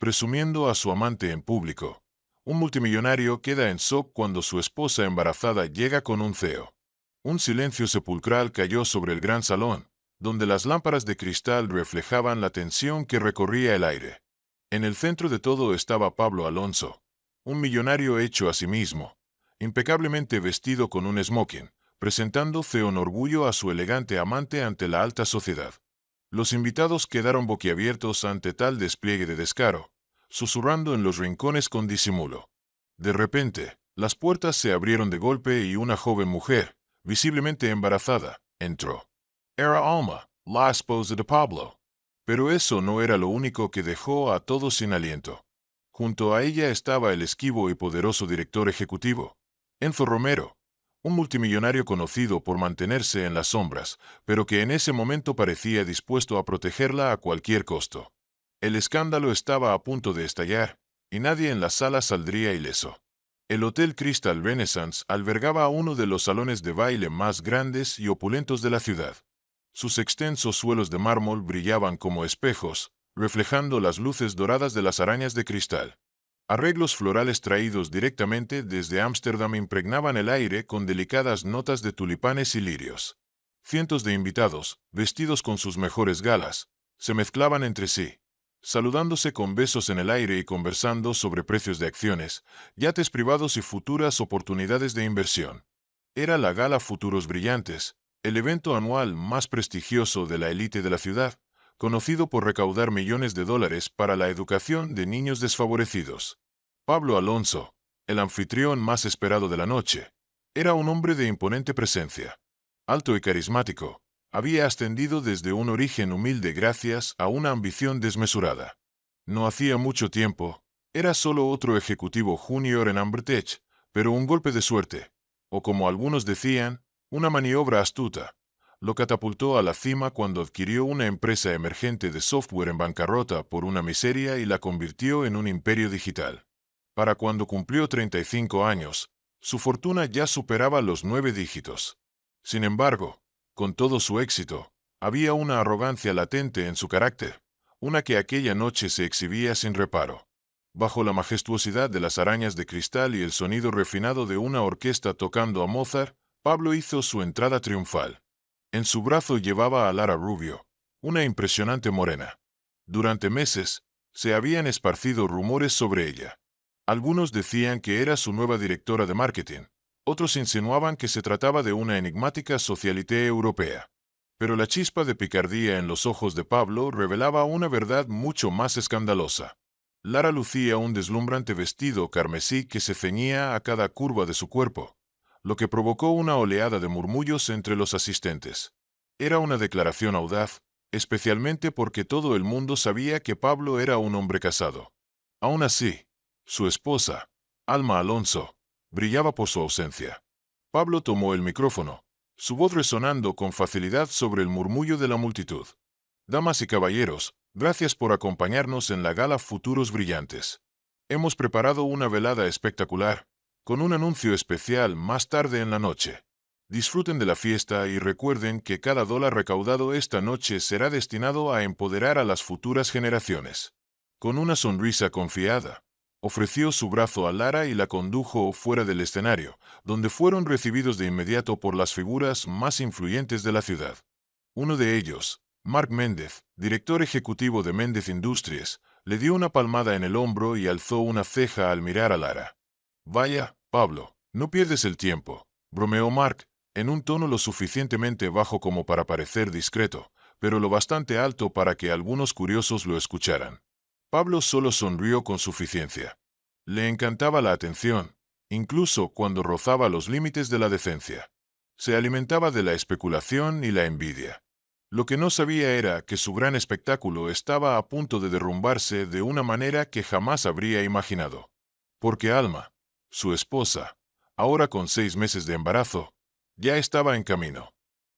presumiendo a su amante en público. Un multimillonario queda en shock cuando su esposa embarazada llega con un CEO. Un silencio sepulcral cayó sobre el gran salón, donde las lámparas de cristal reflejaban la tensión que recorría el aire. En el centro de todo estaba Pablo Alonso, un millonario hecho a sí mismo, impecablemente vestido con un smoking, presentándose con orgullo a su elegante amante ante la alta sociedad. Los invitados quedaron boquiabiertos ante tal despliegue de descaro, susurrando en los rincones con disimulo. De repente, las puertas se abrieron de golpe y una joven mujer, visiblemente embarazada, entró. Era Alma, la esposa de Pablo. Pero eso no era lo único que dejó a todos sin aliento. Junto a ella estaba el esquivo y poderoso director ejecutivo, Enzo Romero, un multimillonario conocido por mantenerse en las sombras, pero que en ese momento parecía dispuesto a protegerla a cualquier costo. El escándalo estaba a punto de estallar, y nadie en la sala saldría ileso. El Hotel Crystal Renaissance albergaba uno de los salones de baile más grandes y opulentos de la ciudad. Sus extensos suelos de mármol brillaban como espejos, reflejando las luces doradas de las arañas de cristal. Arreglos florales traídos directamente desde Ámsterdam impregnaban el aire con delicadas notas de tulipanes y lirios. Cientos de invitados, vestidos con sus mejores galas, se mezclaban entre sí, saludándose con besos en el aire y conversando sobre precios de acciones, yates privados y futuras oportunidades de inversión. Era la Gala Futuros Brillantes, el evento anual más prestigioso de la élite de la ciudad, conocido por recaudar millones de dólares para la educación de niños desfavorecidos. Pablo Alonso, el anfitrión más esperado de la noche, era un hombre de imponente presencia. Alto y carismático, había ascendido desde un origen humilde gracias a una ambición desmesurada. No hacía mucho tiempo, era solo otro ejecutivo junior en Ambertech, pero un golpe de suerte, o como algunos decían, una maniobra astuta, lo catapultó a la cima cuando adquirió una empresa emergente de software en bancarrota por una miseria y la convirtió en un imperio digital. Para cuando cumplió 35 años, su fortuna ya superaba los 9 dígitos. Sin embargo, con todo su éxito, había una arrogancia latente en su carácter, una que aquella noche se exhibía sin reparo. Bajo la majestuosidad de las arañas de cristal y el sonido refinado de una orquesta tocando a Mozart, Pablo hizo su entrada triunfal. En su brazo llevaba a Lara Rubio, una impresionante morena. Durante meses, se habían esparcido rumores sobre ella. Algunos decían que era su nueva directora de marketing, otros insinuaban que se trataba de una enigmática socialité europea. Pero la chispa de picardía en los ojos de Pablo revelaba una verdad mucho más escandalosa. Lara lucía un deslumbrante vestido carmesí que se ceñía a cada curva de su cuerpo, lo que provocó una oleada de murmullos entre los asistentes. Era una declaración audaz, especialmente porque todo el mundo sabía que Pablo era un hombre casado. Aún así, su esposa, Alma Alonso, brillaba por su ausencia. Pablo tomó el micrófono, su voz resonando con facilidad sobre el murmullo de la multitud. Damas y caballeros, gracias por acompañarnos en la Gala Futuros Brillantes. Hemos preparado una velada espectacular, con un anuncio especial más tarde en la noche. Disfruten de la fiesta y recuerden que cada dólar recaudado esta noche será destinado a empoderar a las futuras generaciones. Con una sonrisa confiada, ofreció su brazo a Lara y la condujo fuera del escenario, donde fueron recibidos de inmediato por las figuras más influyentes de la ciudad. Uno de ellos, Mark Méndez, director ejecutivo de Méndez Industries, le dio una palmada en el hombro y alzó una ceja al mirar a Lara. «Vaya, Pablo, no pierdes el tiempo», bromeó Mark, en un tono lo suficientemente bajo como para parecer discreto, pero lo bastante alto para que algunos curiosos lo escucharan. Pablo solo sonrió con suficiencia. Le encantaba la atención, incluso cuando rozaba los límites de la decencia. Se alimentaba de la especulación y la envidia. Lo que no sabía era que su gran espectáculo estaba a punto de derrumbarse de una manera que jamás habría imaginado. Porque Alma, su esposa, ahora con 6 meses de embarazo, ya estaba en camino.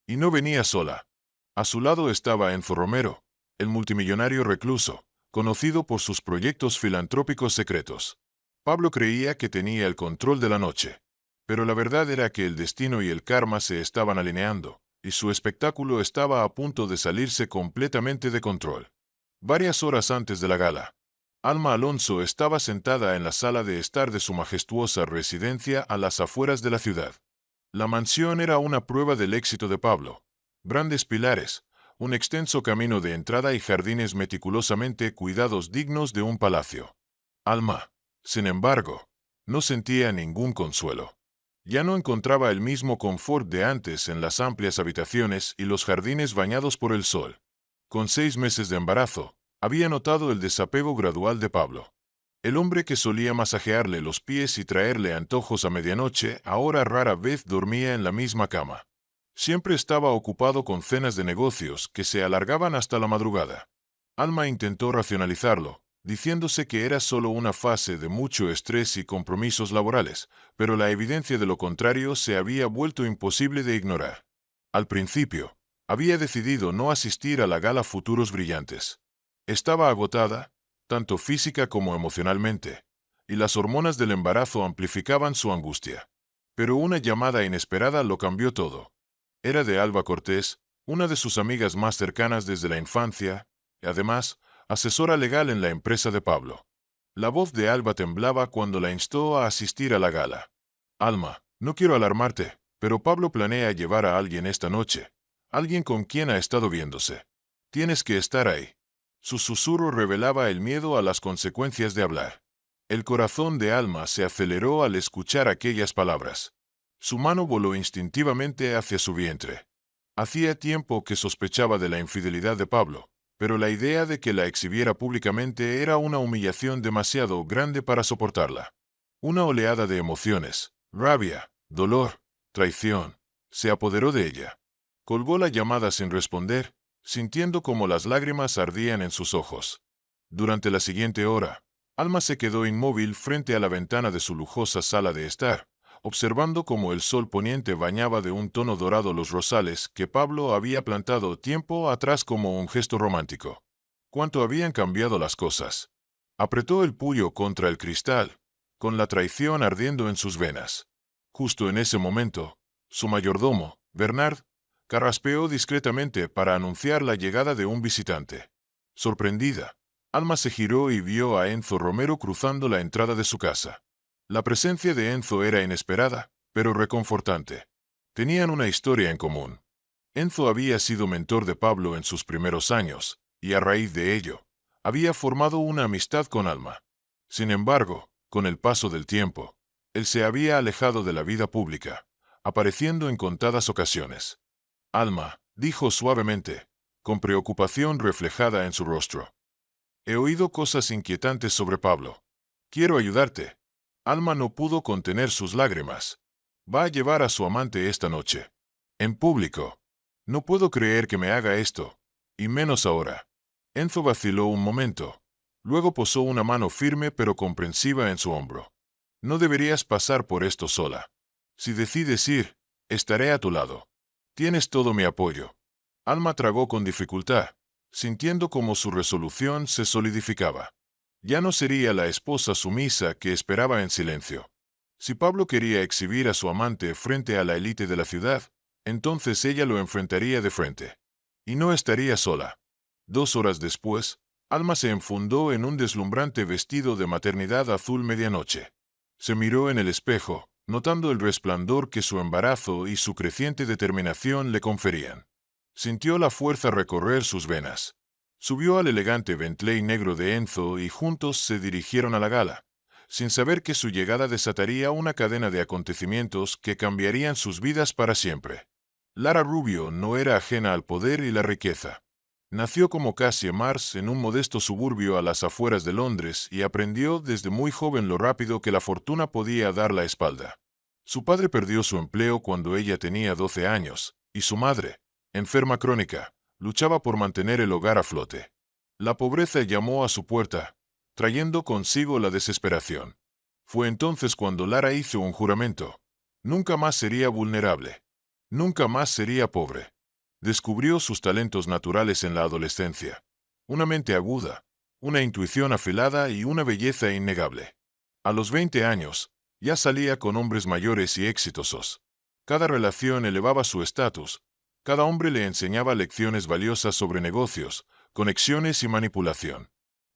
Y no venía sola. A su lado estaba Enzo Romero, el multimillonario recluso, conocido por sus proyectos filantrópicos secretos. Pablo creía que tenía el control de la noche, pero la verdad era que el destino y el karma se estaban alineando, y su espectáculo estaba a punto de salirse completamente de control. Varias horas antes de la gala, Alma Alonso estaba sentada en la sala de estar de su majestuosa residencia a las afueras de la ciudad. La mansión era una prueba del éxito de Pablo. Grandes pilares, un extenso camino de entrada y jardines meticulosamente cuidados dignos de un palacio. Alma, sin embargo, no sentía ningún consuelo. Ya no encontraba el mismo confort de antes en las amplias habitaciones y los jardines bañados por el sol. Con 6 meses de embarazo, había notado el desapego gradual de Pablo. El hombre que solía masajearle los pies y traerle antojos a medianoche, ahora rara vez dormía en la misma cama. Siempre estaba ocupado con cenas de negocios que se alargaban hasta la madrugada. Alma intentó racionalizarlo, diciéndose que era solo una fase de mucho estrés y compromisos laborales, pero la evidencia de lo contrario se había vuelto imposible de ignorar. Al principio, había decidido no asistir a la gala Futuros Brillantes. Estaba agotada, tanto física como emocionalmente, y las hormonas del embarazo amplificaban su angustia. Pero una llamada inesperada lo cambió todo. Era de Alba Cortés, una de sus amigas más cercanas desde la infancia, y además, asesora legal en la empresa de Pablo. La voz de Alba temblaba cuando la instó a asistir a la gala. Alma, no quiero alarmarte, pero Pablo planea llevar a alguien esta noche, alguien con quien ha estado viéndose. Tienes que estar ahí. Su susurro revelaba el miedo a las consecuencias de hablar. El corazón de Alma se aceleró al escuchar aquellas palabras. Su mano voló instintivamente hacia su vientre. Hacía tiempo que sospechaba de la infidelidad de Pablo, pero la idea de que la exhibiera públicamente era una humillación demasiado grande para soportarla. Una oleada de emociones, rabia, dolor, traición, se apoderó de ella. Colgó la llamada sin responder, sintiendo como las lágrimas ardían en sus ojos. Durante la siguiente hora, Alma se quedó inmóvil frente a la ventana de su lujosa sala de estar, observando cómo el sol poniente bañaba de un tono dorado los rosales que Pablo había plantado tiempo atrás como un gesto romántico. Cuánto habían cambiado las cosas. Apretó el puño contra el cristal, con la traición ardiendo en sus venas. Justo en ese momento, su mayordomo, Bernard, carraspeó discretamente para anunciar la llegada de un visitante. Sorprendida, Alma se giró y vio a Enzo Romero cruzando la entrada de su casa. La presencia de Enzo era inesperada, pero reconfortante. Tenían una historia en común. Enzo había sido mentor de Pablo en sus primeros años, y a raíz de ello, había formado una amistad con Alma. Sin embargo, con el paso del tiempo, él se había alejado de la vida pública, apareciendo en contadas ocasiones. Alma, dijo suavemente, con preocupación reflejada en su rostro. He oído cosas inquietantes sobre Pablo. Quiero ayudarte. Alma no pudo contener sus lágrimas. Va a llevar a su amante esta noche. En público. No puedo creer que me haga esto, y menos ahora. Enzo vaciló un momento. Luego posó una mano firme pero comprensiva en su hombro. No deberías pasar por esto sola. Si decides ir, estaré a tu lado. Tienes todo mi apoyo. Alma tragó con dificultad, sintiendo como su resolución se solidificaba. Ya no sería la esposa sumisa que esperaba en silencio. Si Pablo quería exhibir a su amante frente a la élite de la ciudad, entonces ella lo enfrentaría de frente. Y no estaría sola. 2 horas después, Alma se enfundó en un deslumbrante vestido de maternidad azul medianoche. Se miró en el espejo, notando el resplandor que su embarazo y su creciente determinación le conferían. Sintió la fuerza recorrer sus venas. Subió al elegante Bentley negro de Enzo y juntos se dirigieron a la gala, sin saber que su llegada desataría una cadena de acontecimientos que cambiarían sus vidas para siempre. Lara Rubio no era ajena al poder y la riqueza. Nació como Cassie Mars en un modesto suburbio a las afueras de Londres y aprendió desde muy joven lo rápido que la fortuna podía dar la espalda. Su padre perdió su empleo cuando ella tenía 12 años, y su madre, enferma crónica, luchaba por mantener el hogar a flote. La pobreza llamó a su puerta, trayendo consigo la desesperación. Fue entonces cuando Lara hizo un juramento. Nunca más sería vulnerable. Nunca más sería pobre. Descubrió sus talentos naturales en la adolescencia. Una mente aguda, una intuición afilada y una belleza innegable. A los 20 años, ya salía con hombres mayores y exitosos. Cada relación elevaba su estatus. Cada hombre le enseñaba lecciones valiosas sobre negocios, conexiones y manipulación.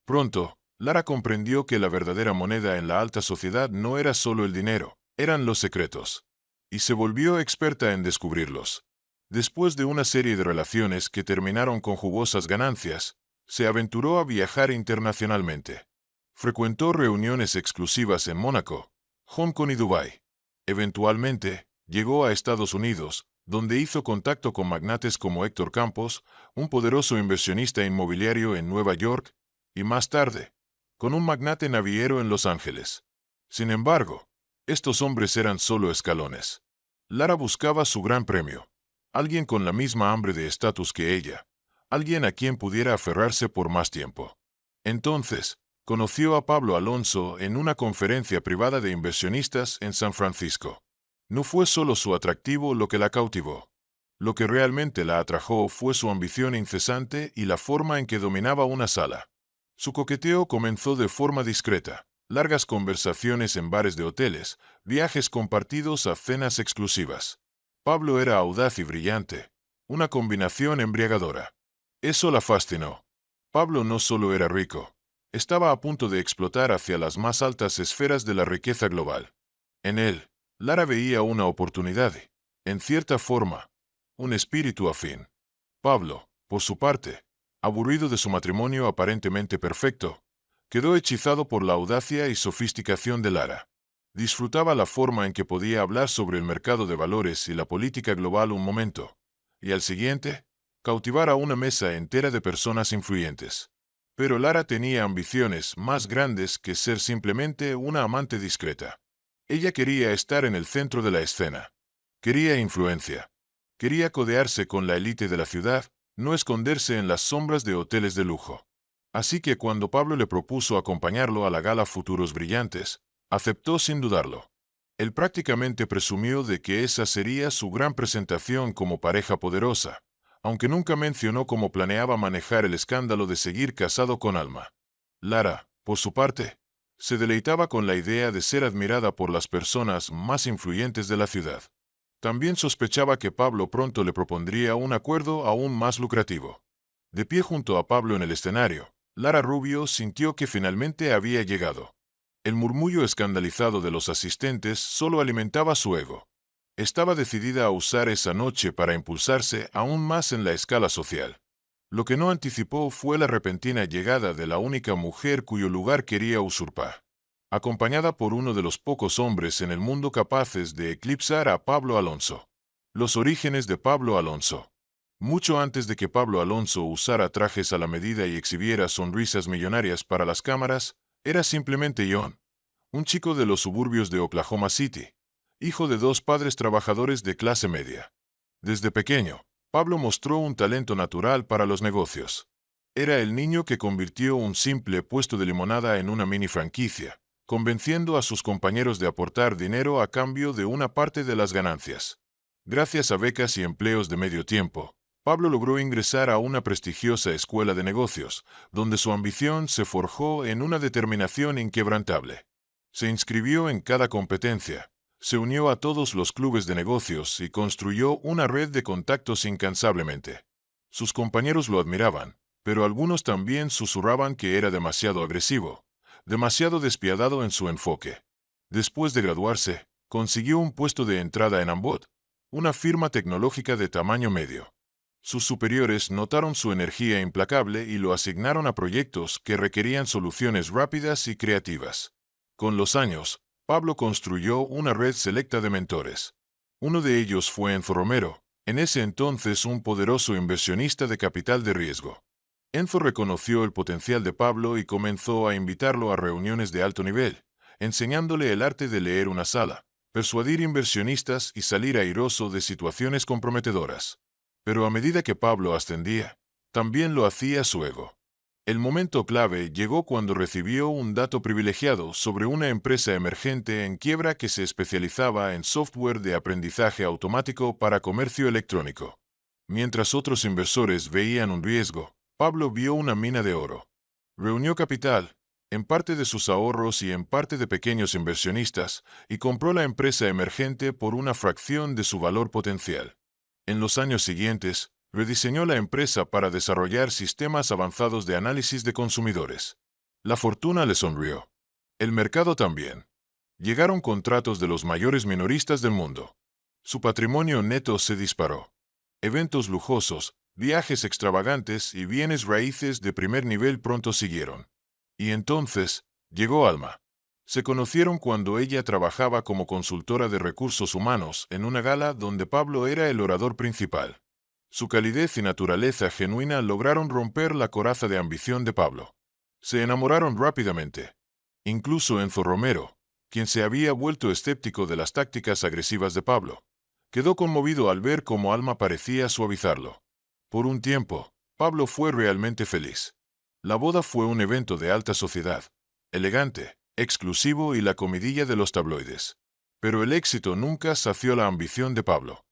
Pronto, Lara comprendió que la verdadera moneda en la alta sociedad no era solo el dinero, eran los secretos. Y se volvió experta en descubrirlos. Después de una serie de relaciones que terminaron con jugosas ganancias, se aventuró a viajar internacionalmente. Frecuentó reuniones exclusivas en Mónaco, Hong Kong y Dubái. Eventualmente, llegó a Estados Unidos, donde hizo contacto con magnates como Héctor Campos, un poderoso inversionista inmobiliario en Nueva York, y más tarde, con un magnate naviero en Los Ángeles. Sin embargo, estos hombres eran solo escalones. Lara buscaba su gran premio, alguien con la misma hambre de estatus que ella, alguien a quien pudiera aferrarse por más tiempo. Entonces, conoció a Pablo Alonso en una conferencia privada de inversionistas en San Francisco. No fue solo su atractivo lo que la cautivó. Lo que realmente la atrajo fue su ambición incesante y la forma en que dominaba una sala. Su coqueteo comenzó de forma discreta, largas conversaciones en bares de hoteles, viajes compartidos a cenas exclusivas. Pablo era audaz y brillante, una combinación embriagadora. Eso la fascinó. Pablo no solo era rico, estaba a punto de explotar hacia las más altas esferas de la riqueza global. En él, Lara veía una oportunidad, en cierta forma, un espíritu afín. Pablo, por su parte, aburrido de su matrimonio aparentemente perfecto, quedó hechizado por la audacia y sofisticación de Lara. Disfrutaba la forma en que podía hablar sobre el mercado de valores y la política global un momento, y al siguiente, cautivar a una mesa entera de personas influyentes. Pero Lara tenía ambiciones más grandes que ser simplemente una amante discreta. Ella quería estar en el centro de la escena. Quería influencia. Quería codearse con la élite de la ciudad, no esconderse en las sombras de hoteles de lujo. Así que cuando Pablo le propuso acompañarlo a la gala Futuros Brillantes, aceptó sin dudarlo. Él prácticamente presumió de que esa sería su gran presentación como pareja poderosa, aunque nunca mencionó cómo planeaba manejar el escándalo de seguir casado con Alma. Lara, por su parte, se deleitaba con la idea de ser admirada por las personas más influyentes de la ciudad. También sospechaba que Pablo pronto le propondría un acuerdo aún más lucrativo. De pie junto a Pablo en el escenario, Lara Rubio sintió que finalmente había llegado. El murmullo escandalizado de los asistentes solo alimentaba su ego. Estaba decidida a usar esa noche para impulsarse aún más en la escala social. Lo que no anticipó fue la repentina llegada de la única mujer cuyo lugar quería usurpar. Acompañada por uno de los pocos hombres en el mundo capaces de eclipsar a Pablo Alonso. Los orígenes de Pablo Alonso. Mucho antes de que Pablo Alonso usara trajes a la medida y exhibiera sonrisas millonarias para las cámaras, era simplemente John, un chico de los suburbios de Oklahoma City, hijo de dos padres trabajadores de clase media. Desde pequeño, Pablo mostró un talento natural para los negocios. Era el niño que convirtió un simple puesto de limonada en una mini franquicia, convenciendo a sus compañeros de aportar dinero a cambio de una parte de las ganancias. Gracias a becas y empleos de medio tiempo, Pablo logró ingresar a una prestigiosa escuela de negocios, donde su ambición se forjó en una determinación inquebrantable. Se inscribió en cada competencia, se unió a todos los clubes de negocios y construyó una red de contactos incansablemente. Sus compañeros lo admiraban, pero algunos también susurraban que era demasiado agresivo, demasiado despiadado en su enfoque. Después de graduarse, consiguió un puesto de entrada en Ambot, una firma tecnológica de tamaño medio. Sus superiores notaron su energía implacable y lo asignaron a proyectos que requerían soluciones rápidas y creativas. Con los años, Pablo construyó una red selecta de mentores. Uno de ellos fue Enzo Romero, en ese entonces un poderoso inversionista de capital de riesgo. Enzo reconoció el potencial de Pablo y comenzó a invitarlo a reuniones de alto nivel, enseñándole el arte de leer una sala, persuadir inversionistas y salir airoso de situaciones comprometedoras. Pero a medida que Pablo ascendía, también lo hacía su ego. El momento clave llegó cuando recibió un dato privilegiado sobre una empresa emergente en quiebra que se especializaba en software de aprendizaje automático para comercio electrónico. Mientras otros inversores veían un riesgo, Pablo vio una mina de oro. Reunió capital, en parte de sus ahorros y en parte de pequeños inversionistas, y compró la empresa emergente por una fracción de su valor potencial. En los años siguientes, rediseñó la empresa para desarrollar sistemas avanzados de análisis de consumidores. La fortuna le sonrió. El mercado también. Llegaron contratos de los mayores minoristas del mundo. Su patrimonio neto se disparó. Eventos lujosos, viajes extravagantes y bienes raíces de primer nivel pronto siguieron. Y entonces, llegó Alma. Se conocieron cuando ella trabajaba como consultora de recursos humanos en una gala donde Pablo era el orador principal. Su calidez y naturaleza genuina lograron romper la coraza de ambición de Pablo. Se enamoraron rápidamente. Incluso Enzo Romero, quien se había vuelto escéptico de las tácticas agresivas de Pablo, quedó conmovido al ver cómo Alma parecía suavizarlo. Por un tiempo, Pablo fue realmente feliz. La boda fue un evento de alta sociedad, elegante, exclusivo y la comidilla de los tabloides. Pero el éxito nunca sació la ambición de Pablo.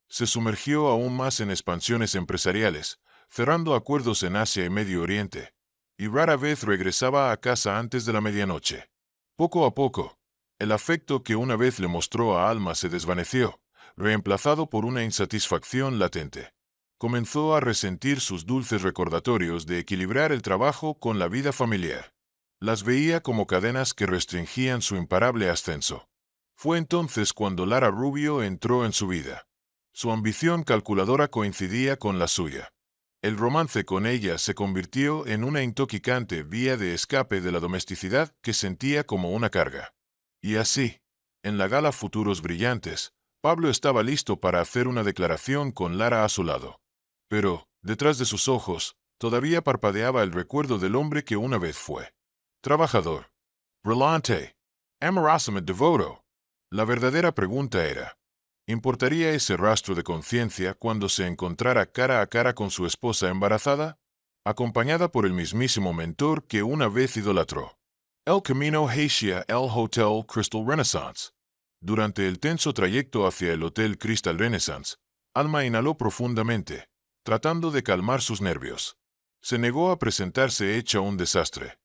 Se sumergió aún más en expansiones empresariales, cerrando acuerdos en Asia y Medio Oriente, y rara vez regresaba a casa antes de la medianoche. Poco a poco, el afecto que una vez le mostró a Alma se desvaneció, reemplazado por una insatisfacción latente. Comenzó a resentir sus dulces recordatorios de equilibrar el trabajo con la vida familiar. Las veía como cadenas que restringían su imparable ascenso. Fue entonces cuando Lara Rubio entró en su vida. Su ambición calculadora coincidía con la suya. El romance con ella se convirtió en una intoxicante vía de escape de la domesticidad que sentía como una carga. Y así, en la gala Futuros Brillantes, Pablo estaba listo para hacer una declaración con Lara a su lado. Pero, detrás de sus ojos, todavía parpadeaba el recuerdo del hombre que una vez fue. Trabajador. Brillante. Amorosamente devoto. La verdadera pregunta era, ¿importaría ese rastro de conciencia cuando se encontrara cara a cara con su esposa embarazada? Acompañada por el mismísimo mentor que una vez idolatró. El camino hacia el Hotel Crystal Renaissance. Durante el tenso trayecto hacia el Hotel Crystal Renaissance, Alma inhaló profundamente, tratando de calmar sus nervios. Se negó a presentarse hecha un desastre.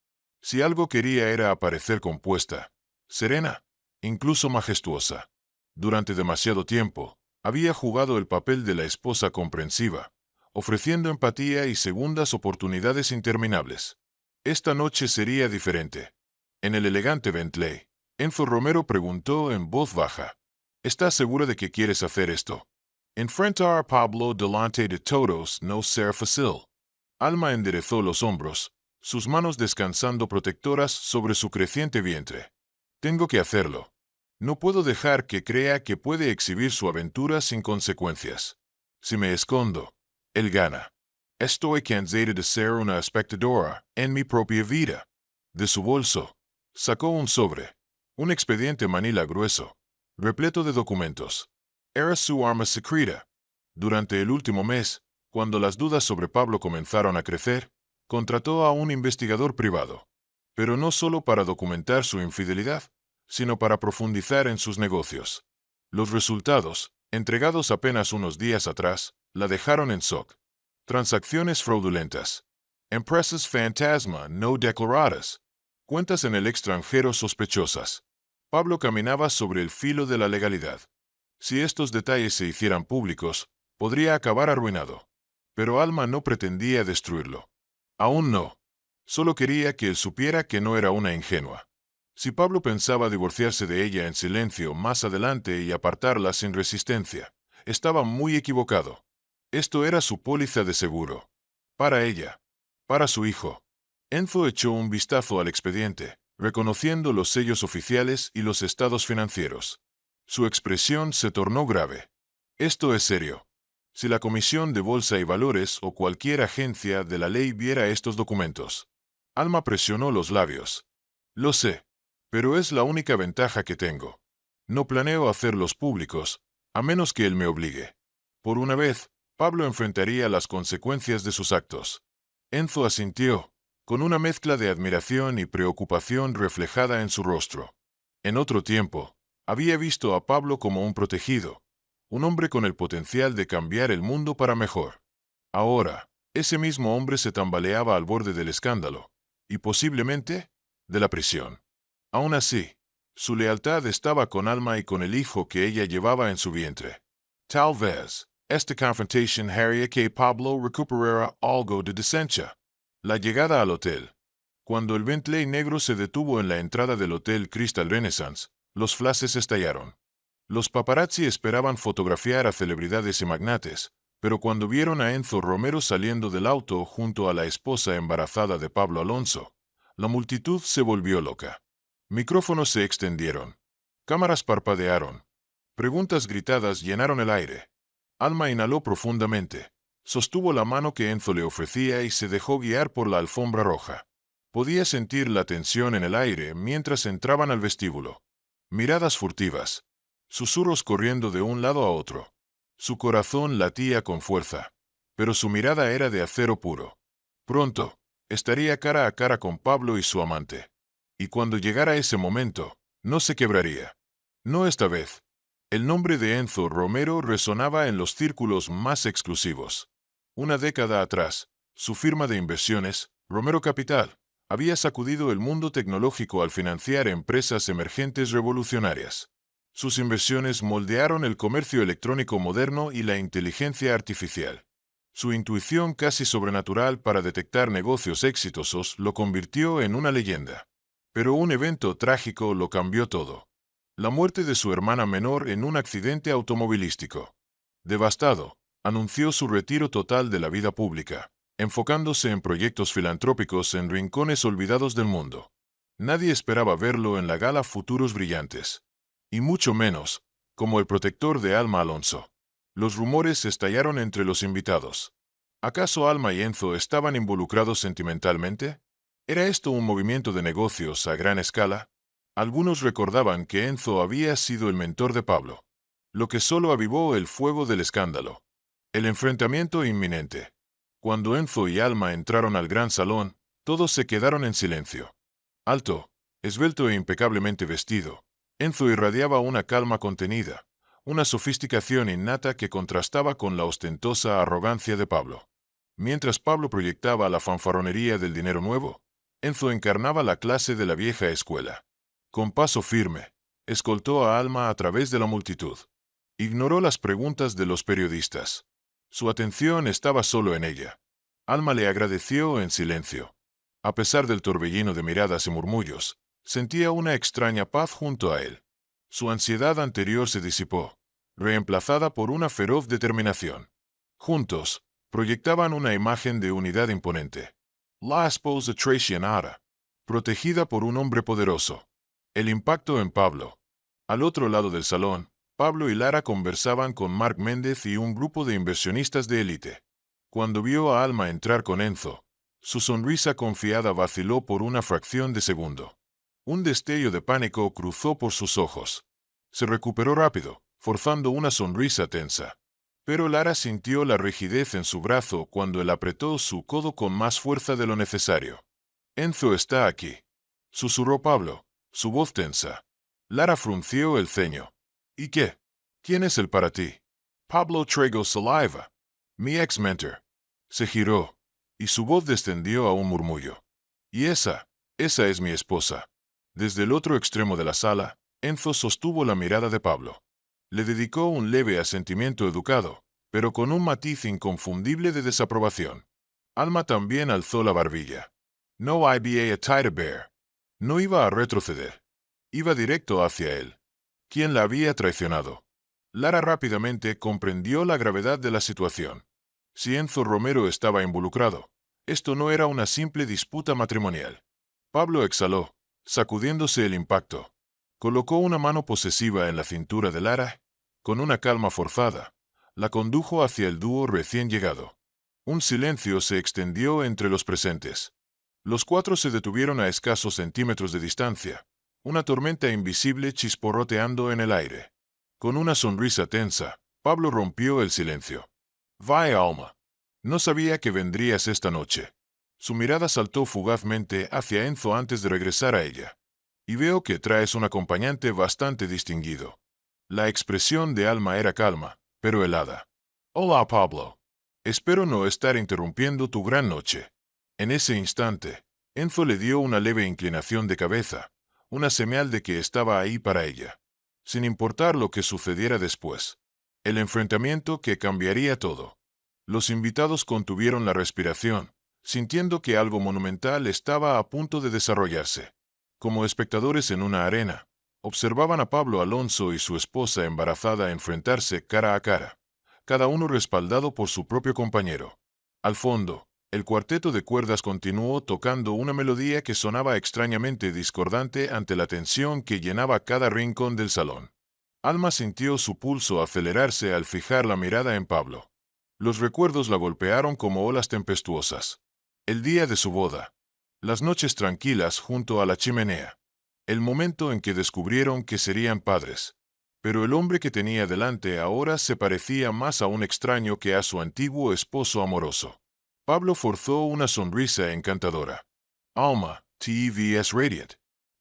Si algo quería era aparecer compuesta, serena, incluso majestuosa. Durante demasiado tiempo, había jugado el papel de la esposa comprensiva, ofreciendo empatía y segundas oportunidades interminables. Esta noche sería diferente. En el elegante Bentley, Enzo Romero preguntó en voz baja, ¿estás segura de que quieres hacer esto? Enfrentar a Pablo delante de todos no será fácil. Alma enderezó los hombros, sus manos descansando protectoras sobre su creciente vientre. Tengo que hacerlo. No puedo dejar que crea que puede exhibir su aventura sin consecuencias. Si me escondo, él gana. Estoy cansado de ser una espectadora en mi propia vida. De su bolso, sacó un sobre, un expediente manila grueso, repleto de documentos. Era su arma secreta. Durante el último mes, cuando las dudas sobre Pablo comenzaron a crecer, contrató a un investigador privado. Pero no solo para documentar su infidelidad, sino para profundizar en sus negocios. Los resultados, entregados apenas unos días atrás, la dejaron en shock. Transacciones fraudulentas. Empresas fantasma no declaradas. Cuentas en el extranjero sospechosas. Pablo caminaba sobre el filo de la legalidad. Si estos detalles se hicieran públicos, podría acabar arruinado. Pero Alma no pretendía destruirlo. Aún no. Solo quería que él supiera que no era una ingenua. Si Pablo pensaba divorciarse de ella en silencio más adelante y apartarla sin resistencia, estaba muy equivocado. Esto era su póliza de seguro. Para ella. Para su hijo. Enzo echó un vistazo al expediente, reconociendo los sellos oficiales y los estados financieros. Su expresión se tornó grave. Esto es serio. Si la Comisión de Bolsa y Valores o cualquier agencia de la ley viera estos documentos. Alma presionó los labios. Lo sé. Pero es la única ventaja que tengo. No planeo hacerlos públicos, a menos que él me obligue. Por una vez, Pablo enfrentaría las consecuencias de sus actos. Enzo asintió, con una mezcla de admiración y preocupación reflejada en su rostro. En otro tiempo, había visto a Pablo como un protegido, un hombre con el potencial de cambiar el mundo para mejor. Ahora, ese mismo hombre se tambaleaba al borde del escándalo, y posiblemente, de la prisión. Aún así, su lealtad estaba con Alma y con el hijo que ella llevaba en su vientre. Tal vez, esta confrontación haría que Pablo recuperara algo de decencia. La llegada al hotel. Cuando el Bentley negro se detuvo en la entrada del Hotel Crystal Renaissance, los flashes estallaron. Los paparazzi esperaban fotografiar a celebridades y magnates, pero cuando vieron a Enzo Romero saliendo del auto junto a la esposa embarazada de Pablo Alonso, la multitud se volvió loca. Micrófonos se extendieron. Cámaras parpadearon. Preguntas gritadas llenaron el aire. Alma inhaló profundamente. Sostuvo la mano que Enzo le ofrecía y se dejó guiar por la alfombra roja. Podía sentir la tensión en el aire mientras entraban al vestíbulo. Miradas furtivas. Susurros corriendo de un lado a otro. Su corazón latía con fuerza, pero su mirada era de acero puro. Pronto, estaría cara a cara con Pablo y su amante. Y cuando llegara ese momento, no se quebraría. No esta vez. El nombre de Enzo Romero resonaba en los círculos más exclusivos. Una década atrás, su firma de inversiones, Romero Capital, había sacudido el mundo tecnológico al financiar empresas emergentes revolucionarias. Sus inversiones moldearon el comercio electrónico moderno y la inteligencia artificial. Su intuición casi sobrenatural para detectar negocios exitosos lo convirtió en una leyenda. Pero un evento trágico lo cambió todo. La muerte de su hermana menor en un accidente automovilístico. Devastado, anunció su retiro total de la vida pública, enfocándose en proyectos filantrópicos en rincones olvidados del mundo. Nadie esperaba verlo en la gala Futuros Brillantes. Y mucho menos, como el protector de Alma Alonso. Los rumores estallaron entre los invitados. ¿Acaso Alma y Enzo estaban involucrados sentimentalmente? ¿Era esto un movimiento de negocios a gran escala? Algunos recordaban que Enzo había sido el mentor de Pablo, lo que solo avivó el fuego del escándalo. El enfrentamiento inminente. Cuando Enzo y Alma entraron al gran salón, todos se quedaron en silencio. Alto, esbelto e impecablemente vestido, Enzo irradiaba una calma contenida, una sofisticación innata que contrastaba con la ostentosa arrogancia de Pablo. Mientras Pablo proyectaba la fanfarronería del dinero nuevo, Enzo encarnaba la clase de la vieja escuela. Con paso firme, escoltó a Alma a través de la multitud. Ignoró las preguntas de los periodistas. Su atención estaba solo en ella. Alma le agradeció en silencio. A pesar del torbellino de miradas y murmullos, sentía una extraña paz junto a él. Su ansiedad anterior se disipó, reemplazada por una feroz determinación. Juntos, proyectaban una imagen de unidad imponente. La esposa traicionada, protegida por un hombre poderoso. El impacto en Pablo. Al otro lado del salón, Pablo y Lara conversaban con Mark Méndez y un grupo de inversionistas de élite. Cuando vio a Alma entrar con Enzo, su sonrisa confiada vaciló por una fracción de segundo. Un destello de pánico cruzó por sus ojos. Se recuperó rápido, forzando una sonrisa tensa. Pero Lara sintió la rigidez en su brazo cuando él apretó su codo con más fuerza de lo necesario. Enzo está aquí, susurró Pablo, su voz tensa. Lara frunció el ceño. ¿Y qué? ¿Quién es él para ti? Pablo Trego Saliva, mi ex-mentor. Se giró, y su voz descendió a un murmullo. Y esa es mi esposa. Desde el otro extremo de la sala, Enzo sostuvo la mirada de Pablo. Le dedicó un leve asentimiento educado, pero con un matiz inconfundible de desaprobación. Alma también alzó la barbilla. No iba a tire bear. No iba a retroceder. Iba directo hacia él. ¿Quién la había traicionado? Lara rápidamente comprendió la gravedad de la situación. Si Enzo Romero estaba involucrado, esto no era una simple disputa matrimonial. Pablo exhaló, sacudiéndose el impacto. Colocó una mano posesiva en la cintura de Lara. Con una calma forzada, la condujo hacia el dúo recién llegado. Un silencio se extendió entre los presentes. Los cuatro se detuvieron a escasos centímetros de distancia, una tormenta invisible chisporroteando en el aire. Con una sonrisa tensa, Pablo rompió el silencio. Vaya Alma. No sabía que vendrías esta noche. Su mirada saltó fugazmente hacia Enzo antes de regresar a ella. Y veo que traes un acompañante bastante distinguido. La expresión de Alma era calma, pero helada. Hola, Pablo. Espero no estar interrumpiendo tu gran noche. En ese instante, Enzo le dio una leve inclinación de cabeza, una señal de que estaba ahí para ella. Sin importar lo que sucediera después. El enfrentamiento que cambiaría todo. Los invitados contuvieron la respiración, sintiendo que algo monumental estaba a punto de desarrollarse. Como espectadores en una arena, observaban a Pablo Alonso y su esposa embarazada enfrentarse cara a cara, cada uno respaldado por su propio compañero. Al fondo, el cuarteto de cuerdas continuó tocando una melodía que sonaba extrañamente discordante ante la tensión que llenaba cada rincón del salón. Alma sintió su pulso acelerarse al fijar la mirada en Pablo. Los recuerdos la golpearon como olas tempestuosas. El día de su boda. Las noches tranquilas junto a la chimenea. El momento en que descubrieron que serían padres. Pero el hombre que tenía delante ahora se parecía más a un extraño que a su antiguo esposo amoroso. Pablo forzó una sonrisa encantadora. Alma, TVS Radiant.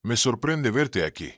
Me sorprende verte aquí.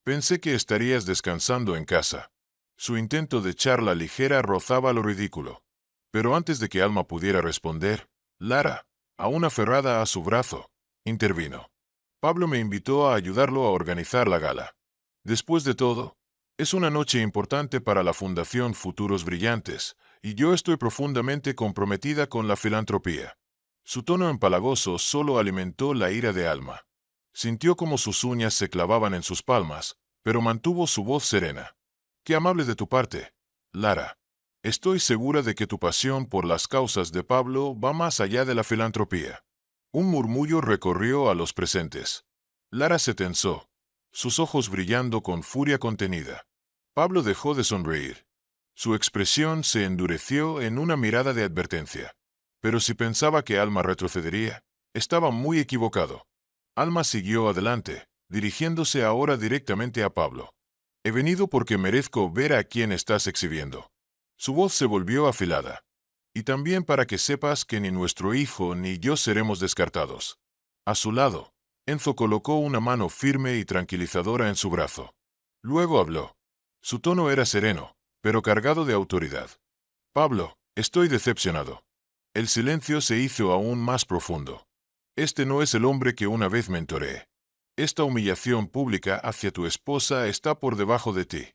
Pensé que estarías descansando en casa. Su intento de charla ligera rozaba lo ridículo. Pero antes de que Alma pudiera responder, Lara, aún aferrada a su brazo, intervino. Pablo me invitó a ayudarlo a organizar la gala. Después de todo, es una noche importante para la Fundación Futuros Brillantes, y yo estoy profundamente comprometida con la filantropía. Su tono empalagoso solo alimentó la ira de Alma. Sintió como sus uñas se clavaban en sus palmas, pero mantuvo su voz serena. Qué amable de tu parte, Lara. Estoy segura de que tu pasión por las causas de Pablo va más allá de la filantropía. Un murmullo recorrió a los presentes. Lara se tensó, sus ojos brillando con furia contenida. Pablo dejó de sonreír. Su expresión se endureció en una mirada de advertencia. Pero si pensaba que Alma retrocedería, estaba muy equivocado. Alma siguió adelante, dirigiéndose ahora directamente a Pablo. He venido porque merezco ver a quién estás exhibiendo. Su voz se volvió afilada. Y también para que sepas que ni nuestro hijo ni yo seremos descartados. A su lado, Enzo colocó una mano firme y tranquilizadora en su brazo. Luego habló. Su tono era sereno, pero cargado de autoridad. Pablo, estoy decepcionado. El silencio se hizo aún más profundo. Este no es el hombre que una vez mentoreé. Esta humillación pública hacia tu esposa está por debajo de ti.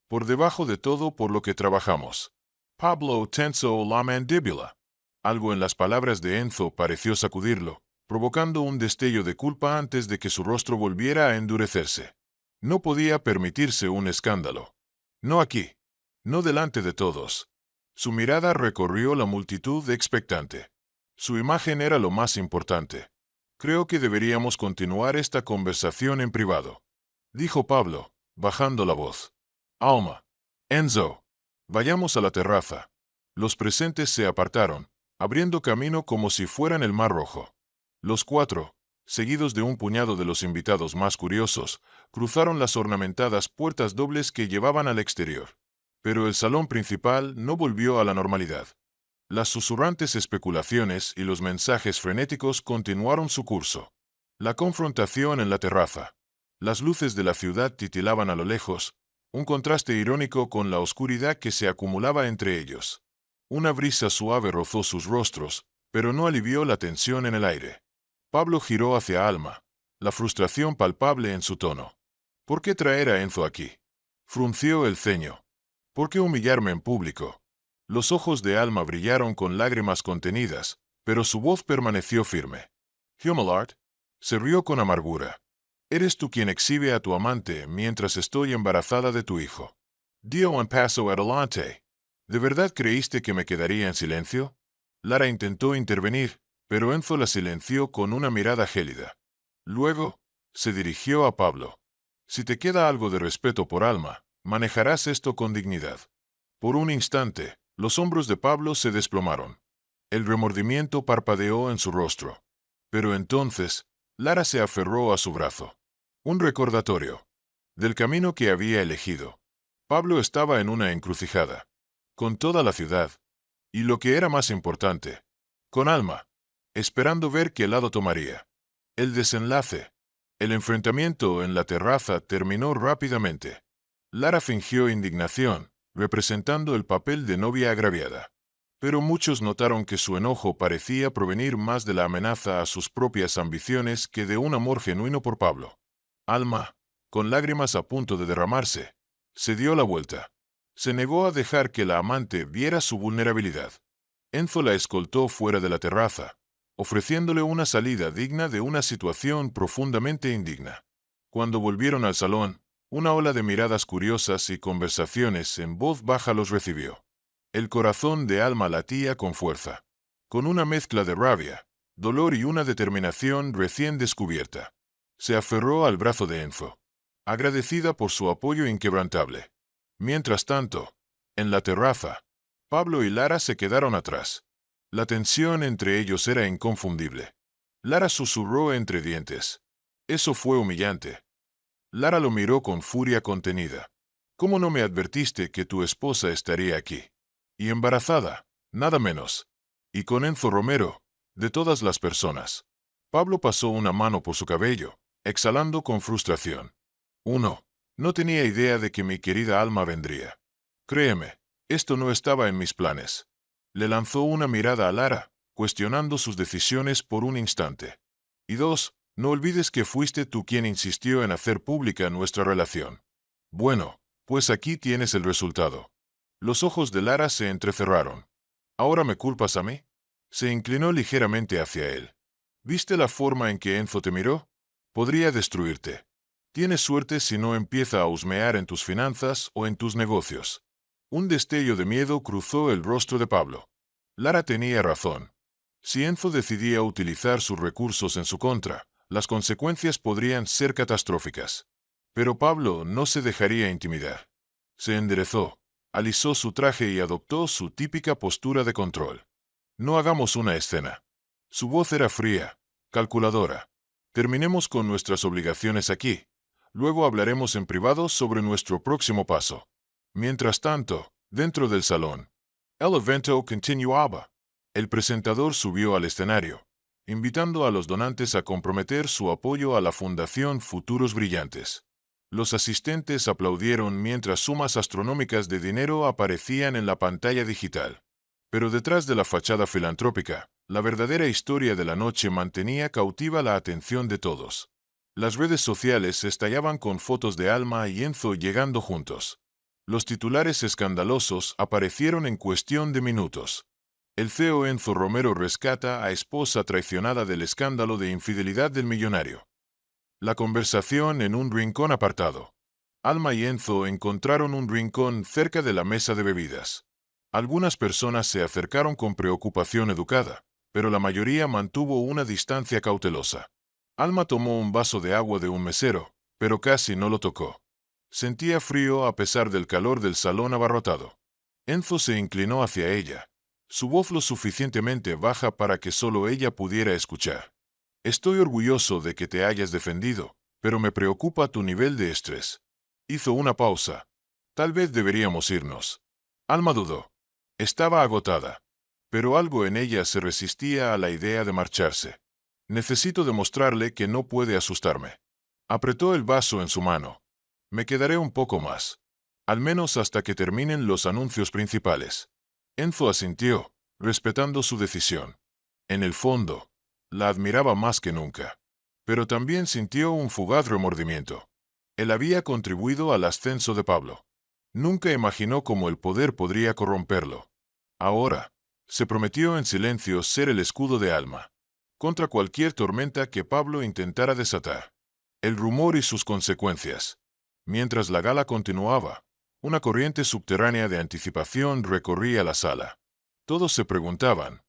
Por debajo de todo por lo que trabajamos. Pablo tensó la mandíbula. Algo en las palabras de Enzo pareció sacudirlo, provocando un destello de culpa antes de que su rostro volviera a endurecerse. No podía permitirse un escándalo. No aquí. No delante de todos. Su mirada recorrió la multitud expectante. Su imagen era lo más importante. Creo que deberíamos continuar esta conversación en privado, dijo Pablo, bajando la voz. Alma. Enzo. Vayamos a la terraza. Los presentes se apartaron, abriendo camino como si fueran el Mar Rojo. Los cuatro, seguidos de un puñado de los invitados más curiosos, cruzaron las ornamentadas puertas dobles que llevaban al exterior. Pero el salón principal no volvió a la normalidad. Las susurrantes especulaciones y los mensajes frenéticos continuaron su curso. La confrontación en la terraza. Las luces de la ciudad titilaban a lo lejos, un contraste irónico con la oscuridad que se acumulaba entre ellos. Una brisa suave rozó sus rostros, pero no alivió la tensión en el aire. Pablo giró hacia Alma, la frustración palpable en su tono. ¿Por qué traer a Enzo aquí? Frunció el ceño. ¿Por qué humillarme en público? Los ojos de Alma brillaron con lágrimas contenidas, pero su voz permaneció firme. Humelart se rió con amargura. Eres tú quien exhibe a tu amante mientras estoy embarazada de tu hijo. Dio un paso adelante. ¿De verdad creíste que me quedaría en silencio? Lara intentó intervenir, pero Enzo la silenció con una mirada gélida. Luego, se dirigió a Pablo. Si te queda algo de respeto por Alma, manejarás esto con dignidad. Por un instante, los hombros de Pablo se desplomaron. El remordimiento parpadeó en su rostro. Pero entonces, Lara se aferró a su brazo. Un recordatorio del camino que había elegido. Pablo estaba en una encrucijada. Con toda la ciudad. Y lo que era más importante, con Alma. Esperando ver qué lado tomaría. El desenlace. El enfrentamiento en la terraza terminó rápidamente. Lara fingió indignación, representando el papel de novia agraviada. Pero muchos notaron que su enojo parecía provenir más de la amenaza a sus propias ambiciones que de un amor genuino por Pablo. Alma, con lágrimas a punto de derramarse, se dio la vuelta. Se negó a dejar que la amante viera su vulnerabilidad. Enzo la escoltó fuera de la terraza, ofreciéndole una salida digna de una situación profundamente indigna. Cuando volvieron al salón, una ola de miradas curiosas y conversaciones en voz baja los recibió. El corazón de Alma latía con fuerza, con una mezcla de rabia, dolor y una determinación recién descubierta. Se aferró al brazo de Enzo, agradecida por su apoyo inquebrantable. Mientras tanto, en la terraza, Pablo y Lara se quedaron atrás. La tensión entre ellos era inconfundible. Lara susurró entre dientes: «Eso fue humillante». Lara lo miró con furia contenida. «¿Cómo no me advertiste que tu esposa estaría aquí? Y embarazada, nada menos. Y con Enzo Romero, de todas las personas». Pablo pasó una mano por su cabello, exhalando con frustración. No tenía idea de que mi querida Alma vendría. Créeme, esto no estaba en mis planes». Le lanzó una mirada a Lara, cuestionando sus decisiones por un instante. Y no olvides que fuiste tú quien insistió en hacer pública nuestra relación. Bueno, pues aquí tienes el resultado. Los ojos de Lara se entrecerraron. ¿Ahora me culpas a mí? Se inclinó ligeramente hacia él. ¿Viste la forma en que Enzo te miró? Podría destruirte. Tienes suerte si no empieza a husmear en tus finanzas o en tus negocios. Un destello de miedo cruzó el rostro de Pablo. Lara tenía razón. Si Enzo decidía utilizar sus recursos en su contra, las consecuencias podrían ser catastróficas. Pero Pablo no se dejaría intimidar. Se enderezó, alisó su traje y adoptó su típica postura de control. «No hagamos una escena». Su voz era fría, calculadora. «Terminemos con nuestras obligaciones aquí. Luego hablaremos en privado sobre nuestro próximo paso». Mientras tanto, dentro del salón, el evento continuaba. El presentador subió al escenario, invitando a los donantes a comprometer su apoyo a la Fundación Futuros Brillantes. Los asistentes aplaudieron mientras sumas astronómicas de dinero aparecían en la pantalla digital. Pero detrás de la fachada filantrópica, la verdadera historia de la noche mantenía cautiva la atención de todos. Las redes sociales estallaban con fotos de Alma y Enzo llegando juntos. Los titulares escandalosos aparecieron en cuestión de minutos. El CEO Enzo Romero rescata a esposa traicionada del escándalo de infidelidad del millonario. La conversación en un rincón apartado. Alma y Enzo encontraron un rincón cerca de la mesa de bebidas. Algunas personas se acercaron con preocupación educada, pero la mayoría mantuvo una distancia cautelosa. Alma tomó un vaso de agua de un mesero, pero casi no lo tocó. Sentía frío a pesar del calor del salón abarrotado. Enzo se inclinó hacia ella, su voz lo suficientemente baja para que solo ella pudiera escuchar. «Estoy orgulloso de que te hayas defendido, pero me preocupa tu nivel de estrés». Hizo una pausa. «Tal vez deberíamos irnos». Alma dudó. Estaba agotada, pero algo en ella se resistía a la idea de marcharse. «Necesito demostrarle que no puede asustarme». Apretó el vaso en su mano. «Me quedaré un poco más. Al menos hasta que terminen los anuncios principales». Enzo asintió, respetando su decisión. En el fondo, la admiraba más que nunca. Pero también sintió un fugaz remordimiento. Él había contribuido al ascenso de Pablo. Nunca imaginó cómo el poder podría corromperlo. Ahora, se prometió en silencio ser el escudo de Alma, contra cualquier tormenta que Pablo intentara desatar. El rumor y sus consecuencias. Mientras la gala continuaba, una corriente subterránea de anticipación recorría la sala. Todos se preguntaban,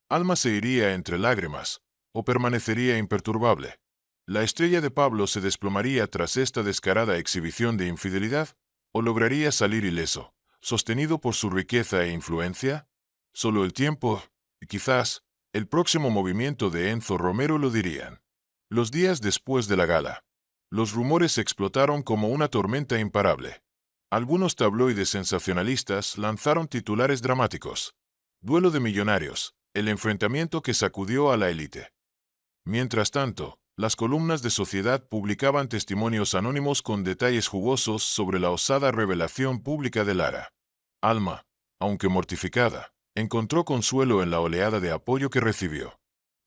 ¿Alma se iría entre lágrimas o permanecería imperturbable? ¿La estrella de Pablo se desplomaría tras esta descarada exhibición de infidelidad o lograría salir ileso, sostenido por su riqueza e influencia? Solo el tiempo, y quizás, el próximo movimiento de Enzo Romero lo dirían. Los días después de la gala, los rumores explotaron como una tormenta imparable. Algunos tabloides sensacionalistas lanzaron titulares dramáticos. Duelo de millonarios, el enfrentamiento que sacudió a la élite. Mientras tanto, las columnas de Sociedad publicaban testimonios anónimos con detalles jugosos sobre la osada revelación pública de Lara. Alma, aunque mortificada, encontró consuelo en la oleada de apoyo que recibió.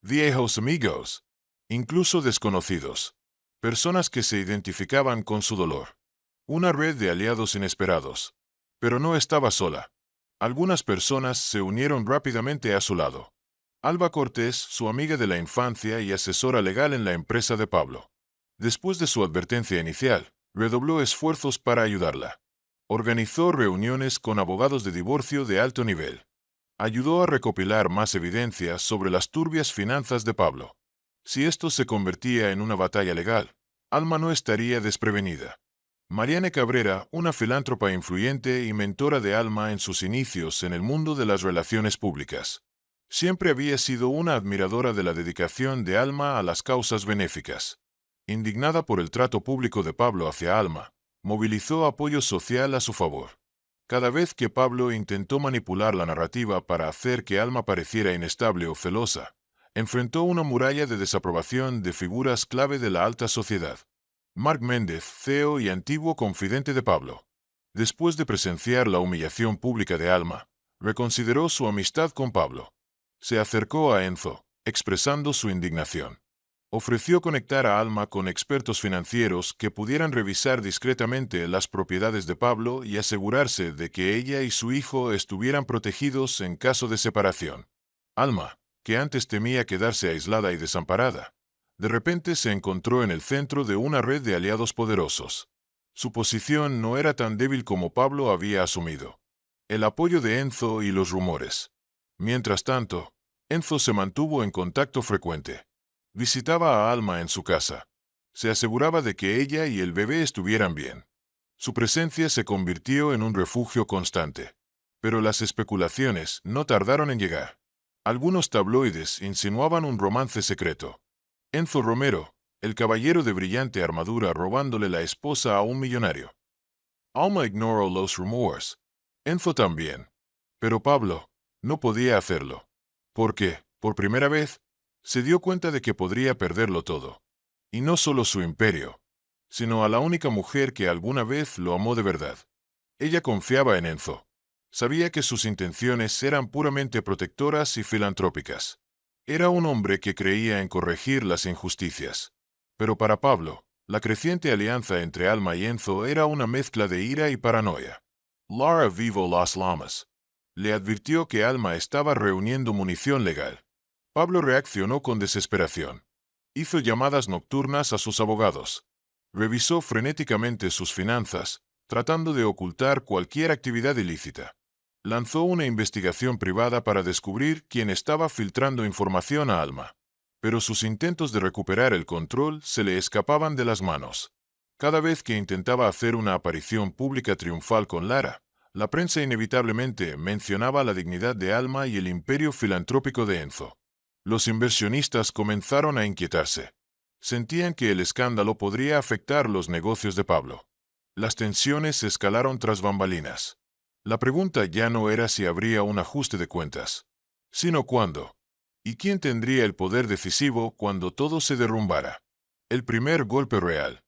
Viejos amigos, incluso desconocidos, personas que se identificaban con su dolor. Una red de aliados inesperados. Pero no estaba sola. Algunas personas se unieron rápidamente a su lado. Alba Cortés, su amiga de la infancia y asesora legal en la empresa de Pablo. Después de su advertencia inicial, redobló esfuerzos para ayudarla. Organizó reuniones con abogados de divorcio de alto nivel. Ayudó a recopilar más evidencia sobre las turbias finanzas de Pablo. Si esto se convertía en una batalla legal, Alma no estaría desprevenida. Mariane Cabrera, una filántropa influyente y mentora de Alma en sus inicios en el mundo de las relaciones públicas. Siempre había sido una admiradora de la dedicación de Alma a las causas benéficas. Indignada por el trato público de Pablo hacia Alma, movilizó apoyo social a su favor. Cada vez que Pablo intentó manipular la narrativa para hacer que Alma pareciera inestable o celosa, enfrentó una muralla de desaprobación de figuras clave de la alta sociedad. Mark Méndez, CEO y antiguo confidente de Pablo. Después de presenciar la humillación pública de Alma, reconsideró su amistad con Pablo. Se acercó a Enzo, expresando su indignación. Ofreció conectar a Alma con expertos financieros que pudieran revisar discretamente las propiedades de Pablo y asegurarse de que ella y su hijo estuvieran protegidos en caso de separación. Alma, que antes temía quedarse aislada y desamparada, de repente se encontró en el centro de una red de aliados poderosos. Su posición no era tan débil como Pablo había asumido. El apoyo de Enzo y los rumores. Mientras tanto, Enzo se mantuvo en contacto frecuente. Visitaba a Alma en su casa. Se aseguraba de que ella y el bebé estuvieran bien. Su presencia se convirtió en un refugio constante. Pero las especulaciones no tardaron en llegar. Algunos tabloides insinuaban un romance secreto. Enzo Romero, el caballero de brillante armadura robándole la esposa a un millonario. Alma ignoró los rumores. Enzo también. Pero Pablo no podía hacerlo. Porque, por primera vez, se dio cuenta de que podría perderlo todo. Y no solo su imperio, sino a la única mujer que alguna vez lo amó de verdad. Ella confiaba en Enzo. Sabía que sus intenciones eran puramente protectoras y filantrópicas. Era un hombre que creía en corregir las injusticias. Pero para Pablo, la creciente alianza entre Alma y Enzo era una mezcla de ira y paranoia. Lara Vivo Las Lamas le advirtió que Alma estaba reuniendo munición legal. Pablo reaccionó con desesperación. Hizo llamadas nocturnas a sus abogados. Revisó frenéticamente sus finanzas, tratando de ocultar cualquier actividad ilícita. Lanzó una investigación privada para descubrir quién estaba filtrando información a Alma. Pero sus intentos de recuperar el control se le escapaban de las manos. Cada vez que intentaba hacer una aparición pública triunfal con Lara, la prensa inevitablemente mencionaba la dignidad de Alma y el imperio filantrópico de Enzo. Los inversionistas comenzaron a inquietarse. Sentían que el escándalo podría afectar los negocios de Pablo. Las tensiones escalaron tras bambalinas. La pregunta ya no era si habría un ajuste de cuentas, sino cuándo. ¿Y quién tendría el poder decisivo cuando todo se derrumbara? El primer golpe real.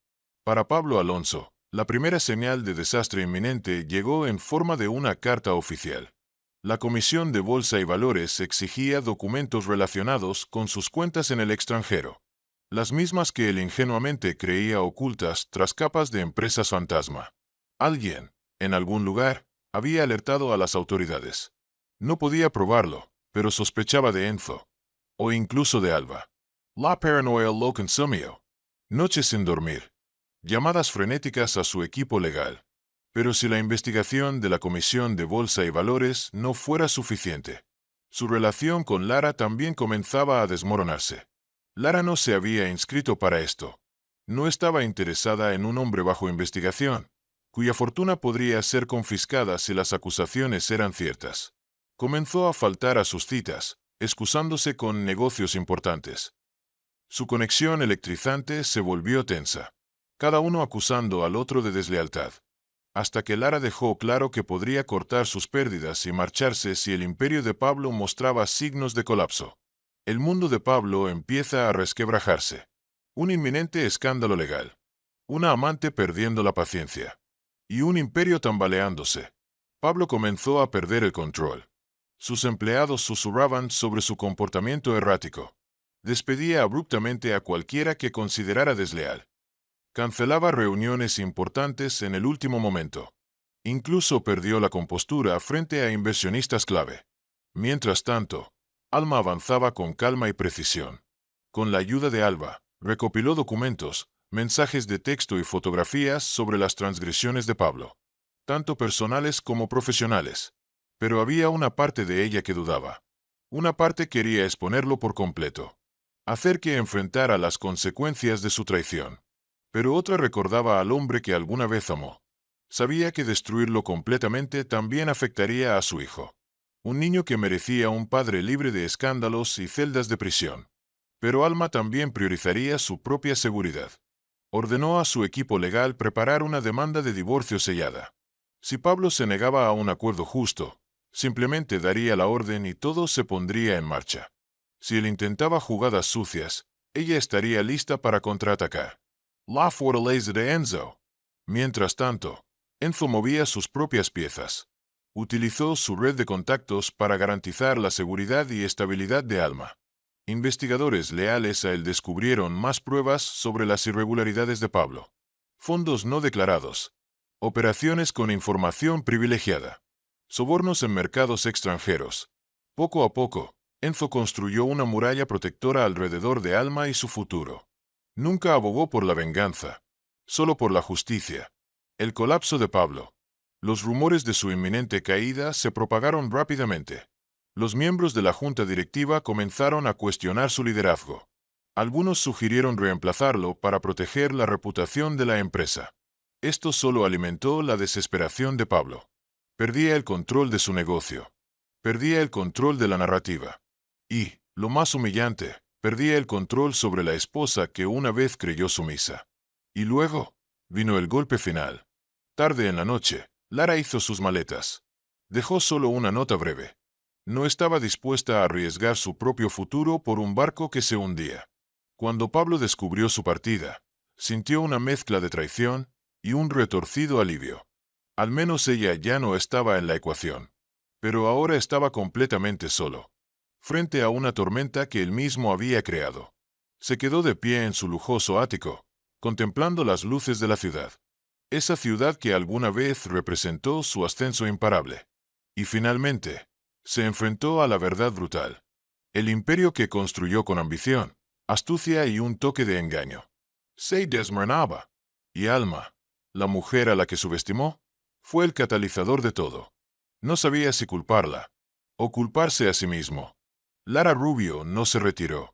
Para Pablo Alonso, la primera señal de desastre inminente llegó en forma de una carta oficial. La Comisión de Bolsa y Valores exigía documentos relacionados con sus cuentas en el extranjero, las mismas que él ingenuamente creía ocultas tras capas de empresas fantasma. Alguien, en algún lugar, había alertado a las autoridades. No podía probarlo, pero sospechaba de Enzo, o incluso de Alba. La paranoia lo consumió. Noches sin dormir. Llamadas frenéticas a su equipo legal. Pero si la investigación de la Comisión de Bolsa y Valores no fuera suficiente, su relación con Lara también comenzaba a desmoronarse. Lara no se había inscrito para esto. No estaba interesada en un hombre bajo investigación, cuya fortuna podría ser confiscada si las acusaciones eran ciertas. Comenzó a faltar a sus citas, excusándose con negocios importantes. Su conexión electrizante se volvió tensa, cada uno acusando al otro de deslealtad. Hasta que Lara dejó claro que podría cortar sus pérdidas y marcharse si el imperio de Pablo mostraba signos de colapso. El mundo de Pablo empieza a resquebrajarse. Un inminente escándalo legal. Una amante perdiendo la paciencia. Y un imperio tambaleándose. Pablo comenzó a perder el control. Sus empleados susurraban sobre su comportamiento errático. Despedía abruptamente a cualquiera que considerara desleal. Cancelaba reuniones importantes en el último momento. Incluso perdió la compostura frente a inversionistas clave. Mientras tanto, Alma avanzaba con calma y precisión. Con la ayuda de Alba, recopiló documentos, mensajes de texto y fotografías sobre las transgresiones de Pablo, tanto personales como profesionales. Pero había una parte de ella que dudaba. Una parte quería exponerlo por completo, hacer que enfrentara las consecuencias de su traición. Pero otra recordaba al hombre que alguna vez amó. Sabía que destruirlo completamente también afectaría a su hijo. Un niño que merecía un padre libre de escándalos y celdas de prisión. Pero Alma también priorizaría su propia seguridad. Ordenó a su equipo legal preparar una demanda de divorcio sellada. Si Pablo se negaba a un acuerdo justo, simplemente daría la orden y todo se pondría en marcha. Si él intentaba jugadas sucias, ella estaría lista para contraatacar. La fortaleza de Enzo. Mientras tanto, Enzo movía sus propias piezas. Utilizó su red de contactos para garantizar la seguridad y estabilidad de Alma. Investigadores leales a él descubrieron más pruebas sobre las irregularidades de Pablo. Fondos no declarados. Operaciones con información privilegiada. Sobornos en mercados extranjeros. Poco a poco, Enzo construyó una muralla protectora alrededor de Alma y su futuro. Nunca abogó por la venganza, solo por la justicia. El colapso de Pablo. Los rumores de su inminente caída se propagaron rápidamente. Los miembros de la junta directiva comenzaron a cuestionar su liderazgo. Algunos sugirieron reemplazarlo para proteger la reputación de la empresa. Esto solo alimentó la desesperación de Pablo. Perdía el control de su negocio. Perdía el control de la narrativa. Y, lo más humillante, perdía el control sobre la esposa que una vez creyó sumisa. Y luego, vino el golpe final. Tarde en la noche, Lara hizo sus maletas. Dejó solo una nota breve. No estaba dispuesta a arriesgar su propio futuro por un barco que se hundía. Cuando Pablo descubrió su partida, sintió una mezcla de traición y un retorcido alivio. Al menos ella ya no estaba en la ecuación. Pero ahora estaba completamente solo, frente a una tormenta que él mismo había creado. Se quedó de pie en su lujoso ático, contemplando las luces de la ciudad. Esa ciudad que alguna vez representó su ascenso imparable. Y finalmente, se enfrentó a la verdad brutal. El imperio que construyó con ambición, astucia y un toque de engaño. Se desmoronaba. Y Alma, la mujer a la que subestimó, fue el catalizador de todo. No sabía si culparla o culparse a sí mismo. Lara Rubio no se retiró.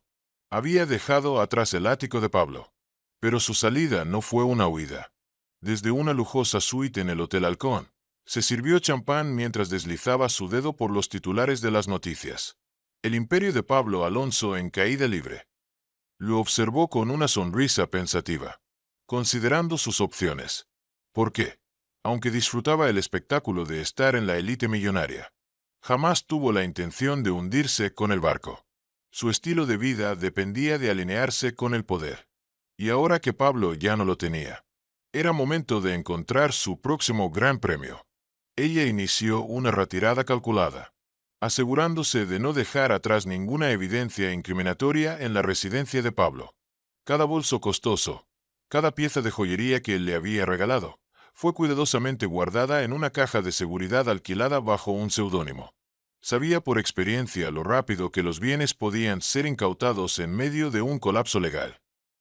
Había dejado atrás el ático de Pablo. Pero su salida no fue una huida. Desde una lujosa suite en el Hotel Halcón, se sirvió champán mientras deslizaba su dedo por los titulares de las noticias. El imperio de Pablo Alonso en caída libre. Lo observó con una sonrisa pensativa, considerando sus opciones. ¿Por qué? Aunque disfrutaba el espectáculo de estar en la élite millonaria, jamás tuvo la intención de hundirse con el barco. Su estilo de vida dependía de alinearse con el poder. Y ahora que Pablo ya no lo tenía, era momento de encontrar su próximo gran premio. Ella inició una retirada calculada, asegurándose de no dejar atrás ninguna evidencia incriminatoria en la residencia de Pablo. Cada bolso costoso, cada pieza de joyería que él le había regalado, fue cuidadosamente guardada en una caja de seguridad alquilada bajo un seudónimo. Sabía por experiencia lo rápido que los bienes podían ser incautados en medio de un colapso legal.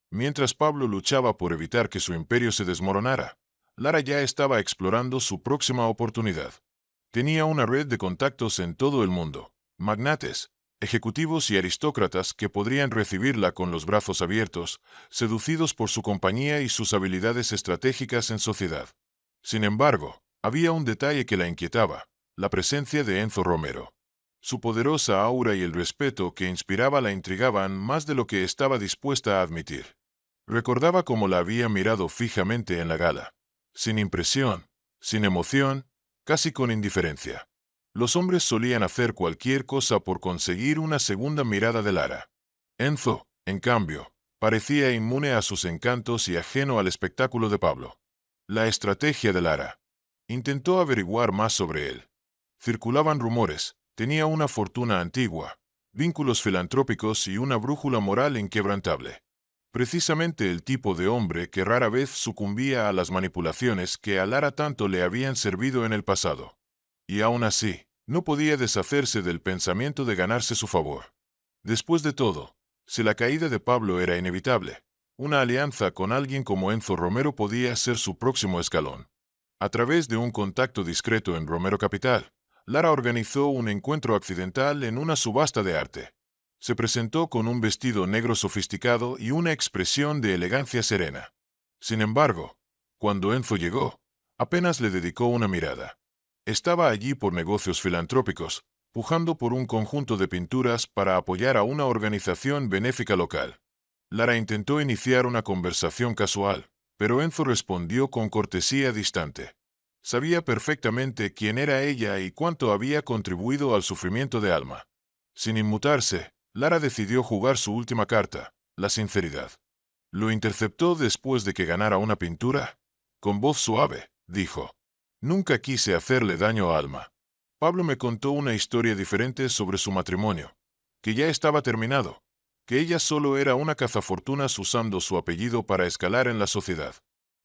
Mientras Pablo luchaba por evitar que su imperio se desmoronara, Lara ya estaba explorando su próxima oportunidad. Tenía una red de contactos en todo el mundo, magnates, ejecutivos y aristócratas que podrían recibirla con los brazos abiertos, seducidos por su compañía y sus habilidades estratégicas en sociedad. Sin embargo, había un detalle que la inquietaba: la presencia de Enzo Romero. Su poderosa aura y el respeto que inspiraba la intrigaban más de lo que estaba dispuesta a admitir. Recordaba cómo la había mirado fijamente en la gala, sin impresión, sin emoción, casi con indiferencia. Los hombres solían hacer cualquier cosa por conseguir una segunda mirada de Lara. Enzo, en cambio, parecía inmune a sus encantos y ajeno al espectáculo de Pablo. La estrategia de Lara. Intentó averiguar más sobre él. Circulaban rumores, tenía una fortuna antigua, vínculos filantrópicos y una brújula moral inquebrantable. Precisamente el tipo de hombre que rara vez sucumbía a las manipulaciones que a Lara tanto le habían servido en el pasado. Y aún así, No podía deshacerse del pensamiento de ganarse su favor. Después de todo, si la caída de Pablo era inevitable, una alianza con alguien como Enzo Romero podía ser su próximo escalón. A través de un contacto discreto en Romero Capital, Lara organizó un encuentro accidental en una subasta de arte. Se presentó con un vestido negro sofisticado y una expresión de elegancia serena. Sin embargo, cuando Enzo llegó, apenas le dedicó una mirada. Estaba allí por negocios filantrópicos, pujando por un conjunto de pinturas para apoyar a una organización benéfica local. Lara intentó iniciar una conversación casual, pero Enzo respondió con cortesía distante. Sabía perfectamente quién era ella y cuánto había contribuido al sufrimiento de Alma. Sin inmutarse, Lara decidió jugar su última carta, la sinceridad. Lo interceptó después de que ganara una pintura. Con voz suave, dijo: «Nunca quise hacerle daño a Alma. Pablo me contó una historia diferente sobre su matrimonio, que ya estaba terminado, que ella solo era una cazafortunas usando su apellido para escalar en la sociedad».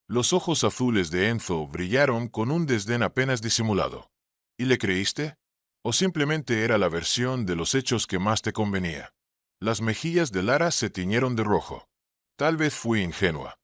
Los ojos azules de Enzo brillaron con un desdén apenas disimulado. ¿Y le creíste? ¿O simplemente era la versión de los hechos que más te convenía? Las mejillas de Lara se tiñeron de rojo. Tal vez fui ingenua.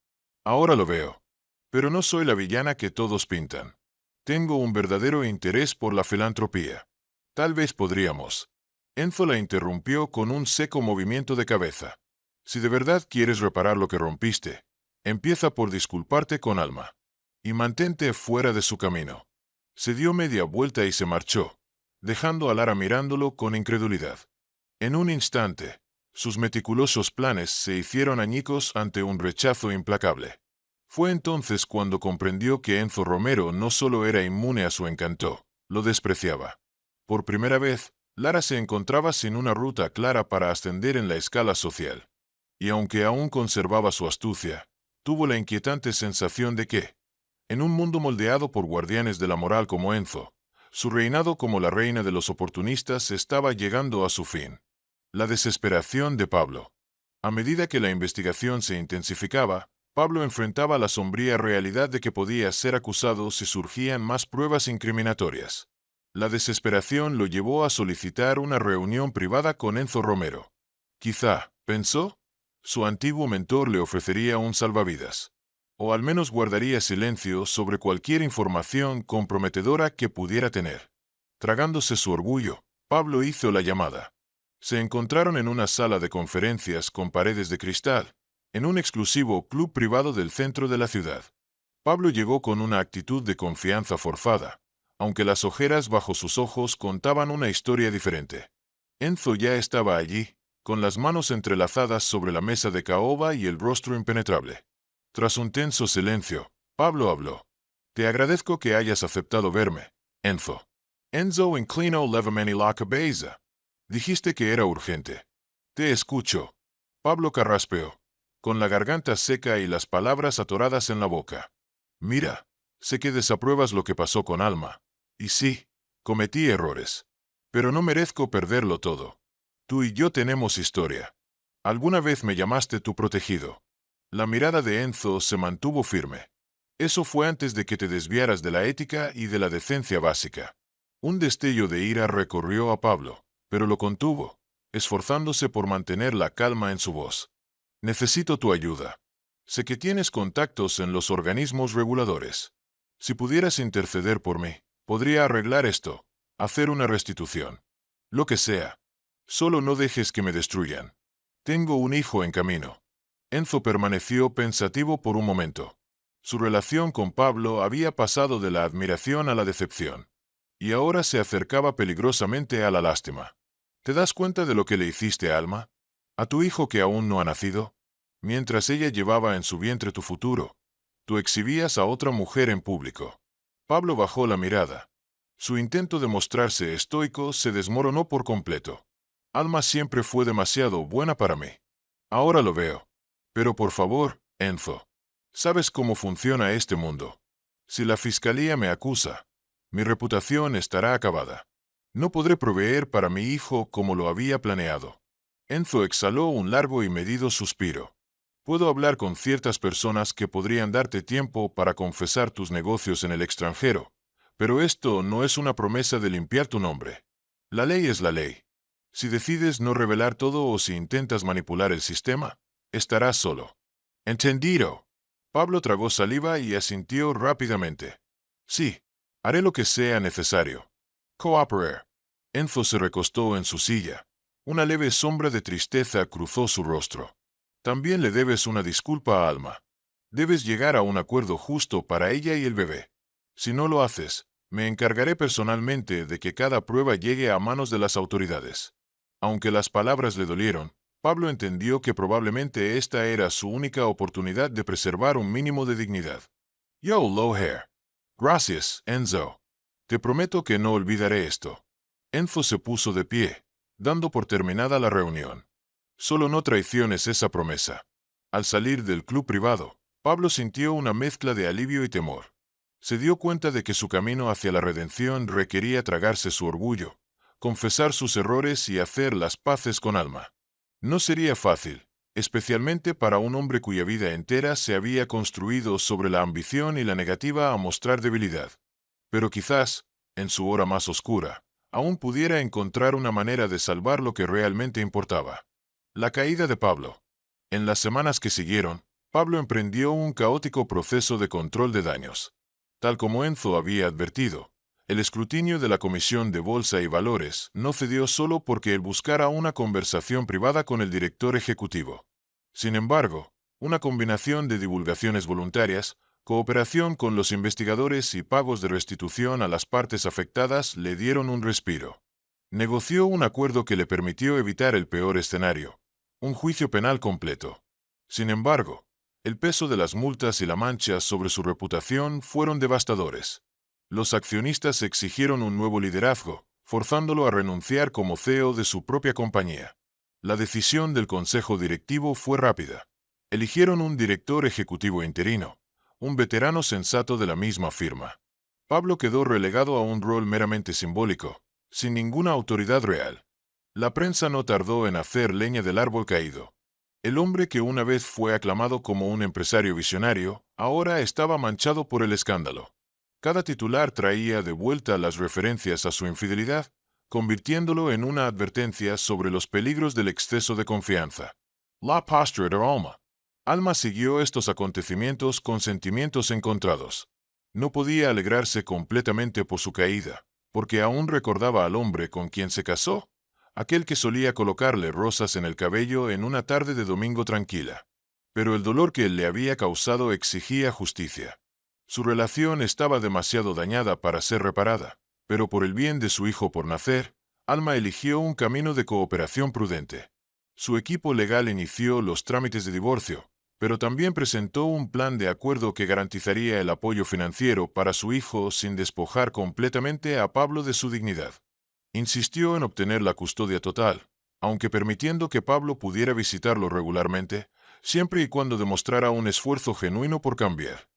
Ahora lo veo. Pero no soy la villana que todos pintan. Tengo un verdadero interés por la filantropía. Tal vez podríamos. Enzo la interrumpió con un seco movimiento de cabeza. Si de verdad quieres reparar lo que rompiste, empieza por disculparte con Alma. Y mantente fuera de su camino. Se dio media vuelta y se marchó, dejando a Lara mirándolo con incredulidad. En un instante, sus meticulosos planes se hicieron añicos ante un rechazo implacable. Fue entonces cuando comprendió que Enzo Romero no solo era inmune a su encanto, lo despreciaba. Por primera vez, Lara se encontraba sin una ruta clara para ascender en la escala social. Y aunque aún conservaba su astucia, tuvo la inquietante sensación de que, en un mundo moldeado por guardianes de la moral como Enzo, su reinado como la reina de los oportunistas estaba llegando a su fin. La desesperación de Pablo. A medida que la investigación se intensificaba, Pablo enfrentaba la sombría realidad de que podía ser acusado si surgían más pruebas incriminatorias. La desesperación lo llevó a solicitar una reunión privada con Enzo Romero. Quizá, pensó, su antiguo mentor le ofrecería un salvavidas. O al menos guardaría silencio sobre cualquier información comprometedora que pudiera tener. Tragándose su orgullo, Pablo hizo la llamada. Se encontraron en una sala de conferencias con paredes de cristal, en un exclusivo club privado del centro de la ciudad. Pablo llegó con una actitud de confianza forzada, aunque las ojeras bajo sus ojos contaban una historia diferente. Enzo ya estaba allí, con las manos entrelazadas sobre la mesa de caoba y el rostro impenetrable. Tras un tenso silencio, Pablo habló. «Te agradezco que hayas aceptado verme, Enzo». Enzo inclinó levemente la cabeza. «Dijiste que era urgente». «Te escucho». Pablo carraspeó, con la garganta seca y las palabras atoradas en la boca. «Mira, sé que desapruebas lo que pasó con Alma. Y sí, cometí errores. Pero no merezco perderlo todo. Tú y yo tenemos historia. Alguna vez me llamaste tu protegido». La mirada de Enzo se mantuvo firme. «Eso fue antes de que te desviaras de la ética y de la decencia básica». Un destello de ira recorrió a Pablo, pero lo contuvo, esforzándose por mantener la calma en su voz. «Necesito tu ayuda. Sé que tienes contactos en los organismos reguladores. Si pudieras interceder por mí, podría arreglar esto, hacer una restitución. Lo que sea. Solo no dejes que me destruyan. Tengo un hijo en camino». Enzo permaneció pensativo por un momento. Su relación con Pablo había pasado de la admiración a la decepción. Y ahora se acercaba peligrosamente a la lástima. ¿Te das cuenta de lo que le hiciste a Alma? ¿A tu hijo que aún no ha nacido? Mientras ella llevaba en su vientre tu futuro, tú exhibías a otra mujer en público». Pablo bajó la mirada. Su intento de mostrarse estoico se desmoronó por completo. «Alma siempre fue demasiado buena para mí. Ahora lo veo. Pero por favor, Enzo, ¿sabes cómo funciona este mundo? Si la fiscalía me acusa, mi reputación estará acabada. No podré proveer para mi hijo como lo había planeado». Enzo exhaló un largo y medido suspiro. «Puedo hablar con ciertas personas que podrían darte tiempo para confesar tus negocios en el extranjero, Pero esto no es una promesa de limpiar tu nombre. La ley es la ley. Si decides no revelar todo o si intentas manipular el sistema, estarás solo. ¿Entendido? Pablo tragó saliva y asintió rápidamente. Sí, haré lo que sea necesario. Cooperar. Enzo se recostó en su silla. Una leve sombra de tristeza cruzó su rostro. También le debes una disculpa a Alma. Debes llegar a un acuerdo justo para ella y el bebé. Si no lo haces, me encargaré personalmente de que cada prueba llegue a manos de las autoridades. Aunque las palabras le dolieron, Pablo entendió que probablemente esta era su única oportunidad de preservar un mínimo de dignidad. Yo, Lohair. Gracias, Enzo. Te prometo que no olvidaré esto. Enzo se puso de pie, dando por terminada la reunión. Solo no traiciones esa promesa. Al salir del club privado, Pablo sintió una mezcla de alivio y temor. Se dio cuenta de que su camino hacia la redención requería tragarse su orgullo, confesar sus errores y hacer las paces con Alma. No sería fácil, especialmente para un hombre cuya vida entera se había construido sobre la ambición y la negativa a mostrar debilidad. Pero quizás, en su hora más oscura, aún pudiera encontrar una manera de salvar lo que realmente importaba. La caída de Pablo. En las semanas que siguieron, Pablo emprendió un caótico proceso de control de daños. Tal como Enzo había advertido, el escrutinio de la Comisión de Bolsa y Valores no cedió solo porque él buscara una conversación privada con el director ejecutivo. Sin embargo, una combinación de divulgaciones voluntarias, cooperación con los investigadores y pagos de restitución a las partes afectadas le dieron un respiro. Negoció un acuerdo que le permitió evitar el peor escenario, un juicio penal completo. Sin embargo, el peso de las multas y la mancha sobre su reputación fueron devastadores. Los accionistas exigieron un nuevo liderazgo, forzándolo a renunciar como CEO de su propia compañía. La decisión del consejo directivo fue rápida. Eligieron un director ejecutivo interino, un veterano sensato de la misma firma. Pablo quedó relegado a un rol meramente simbólico, sin ninguna autoridad real. La prensa no tardó en hacer leña del árbol caído. El hombre que una vez fue aclamado como un empresario visionario, ahora estaba manchado por el escándalo. Cada titular traía de vuelta las referencias a su infidelidad, convirtiéndolo en una advertencia sobre los peligros del exceso de confianza. La postre de Alma. Alma siguió estos acontecimientos con sentimientos encontrados. No podía alegrarse completamente por su caída, porque aún recordaba al hombre con quien se casó, aquel que solía colocarle rosas en el cabello en una tarde de domingo tranquila. Pero el dolor que él le había causado exigía justicia. Su relación estaba demasiado dañada para ser reparada, pero por el bien de su hijo por nacer, Alma eligió un camino de cooperación prudente. Su equipo legal inició los trámites de divorcio, pero también presentó un plan de acuerdo que garantizaría el apoyo financiero para su hijo sin despojar completamente a Pablo de su dignidad. Insistió en obtener la custodia total, aunque permitiendo que Pablo pudiera visitarlo regularmente, siempre y cuando demostrara un esfuerzo genuino por cambiar.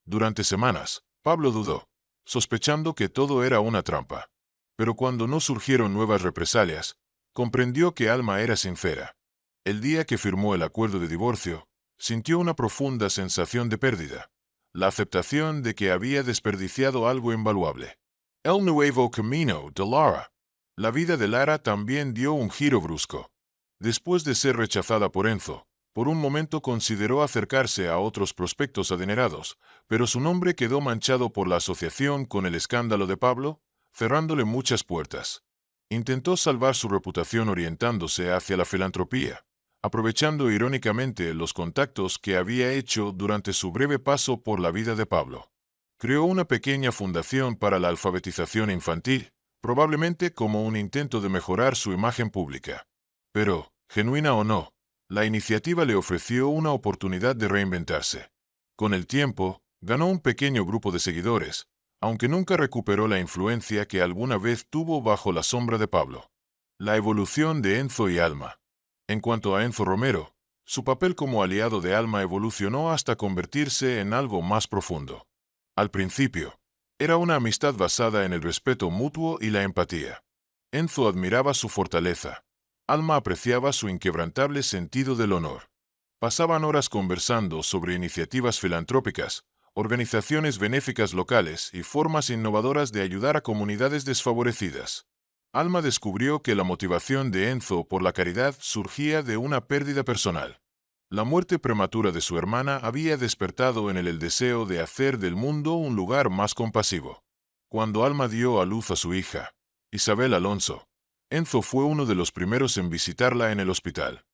Durante semanas, Pablo dudó, sospechando que todo era una trampa. Pero cuando no surgieron nuevas represalias, comprendió que Alma era sincera. El día que firmó el acuerdo de divorcio, sintió una profunda sensación de pérdida, la aceptación de que había desperdiciado algo invaluable. El nuevo camino de Lara. La vida de Lara también dio un giro brusco. Después de ser rechazada por Enzo, por un momento consideró acercarse a otros prospectos adinerados, pero su nombre quedó manchado por la asociación con el escándalo de Pablo, cerrándole muchas puertas. Intentó salvar su reputación orientándose hacia la filantropía, aprovechando irónicamente los contactos que había hecho durante su breve paso por la vida de Pablo. Creó una pequeña fundación para la alfabetización infantil, probablemente como un intento de mejorar su imagen pública. Pero, genuina o no, la iniciativa le ofreció una oportunidad de reinventarse. Con el tiempo, ganó un pequeño grupo de seguidores, aunque nunca recuperó la influencia que alguna vez tuvo bajo la sombra de Pablo. La evolución de Enzo y Alma. En cuanto a Enzo Romero, su papel como aliado de Alma evolucionó hasta convertirse en algo más profundo. Al principio, era una amistad basada en el respeto mutuo y la empatía. Enzo admiraba su fortaleza. Alma apreciaba su inquebrantable sentido del honor. Pasaban horas conversando sobre iniciativas filantrópicas, organizaciones benéficas locales y formas innovadoras de ayudar a comunidades desfavorecidas. Alma descubrió que la motivación de Enzo por la caridad surgía de una pérdida personal. La muerte prematura de su hermana había despertado en él el deseo de hacer del mundo un lugar más compasivo. Cuando Alma dio a luz a su hija, Isabel Alonso, Enzo fue uno de los primeros en visitarla en el hospital.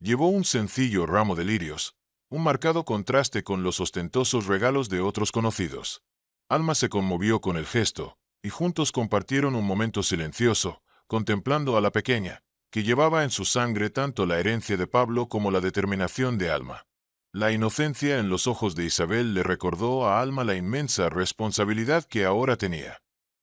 Llevó un sencillo ramo de lirios, un marcado contraste con los ostentosos regalos de otros conocidos. Alma se conmovió con el gesto, y juntos compartieron un momento silencioso, contemplando a la pequeña, que llevaba en su sangre tanto la herencia de Pablo como la determinación de Alma. La inocencia en los ojos de Isabel le recordó a Alma la inmensa responsabilidad que ahora tenía.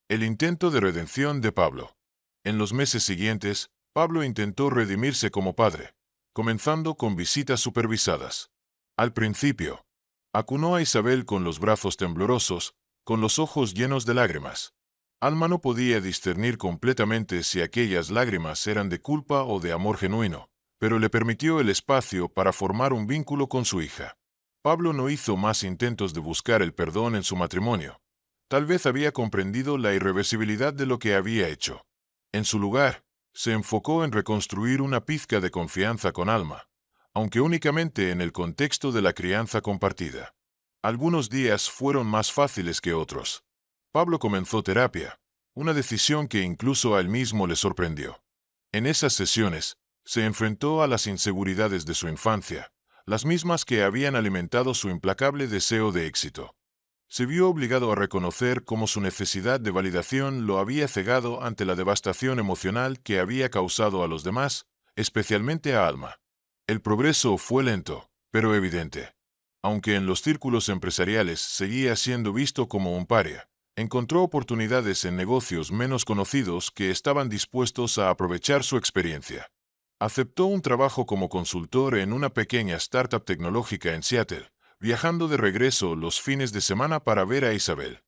El intento de redención de Pablo. En los meses siguientes, Pablo intentó redimirse como padre, comenzando con visitas supervisadas. Al principio, acunó a Isabel con los brazos temblorosos, con los ojos llenos de lágrimas. Alma no podía discernir completamente si aquellas lágrimas eran de culpa o de amor genuino, pero le permitió el espacio para formar un vínculo con su hija. Pablo no hizo más intentos de buscar el perdón en su matrimonio. Tal vez había comprendido la irreversibilidad de lo que había hecho. En su lugar, se enfocó en reconstruir una pizca de confianza con Alma, aunque únicamente en el contexto de la crianza compartida. Algunos días fueron más fáciles que otros. Pablo comenzó terapia, una decisión que incluso a él mismo le sorprendió. En esas sesiones, se enfrentó a las inseguridades de su infancia, las mismas que habían alimentado su implacable deseo de éxito. Se vio obligado a reconocer cómo su necesidad de validación lo había cegado ante la devastación emocional que había causado a los demás, especialmente a Alma. El progreso fue lento, pero evidente. Aunque en los círculos empresariales seguía siendo visto como un paria, encontró oportunidades en negocios menos conocidos que estaban dispuestos a aprovechar su experiencia. Aceptó un trabajo como consultor en una pequeña startup tecnológica en Seattle, viajando de regreso los fines de semana para ver a Isabel.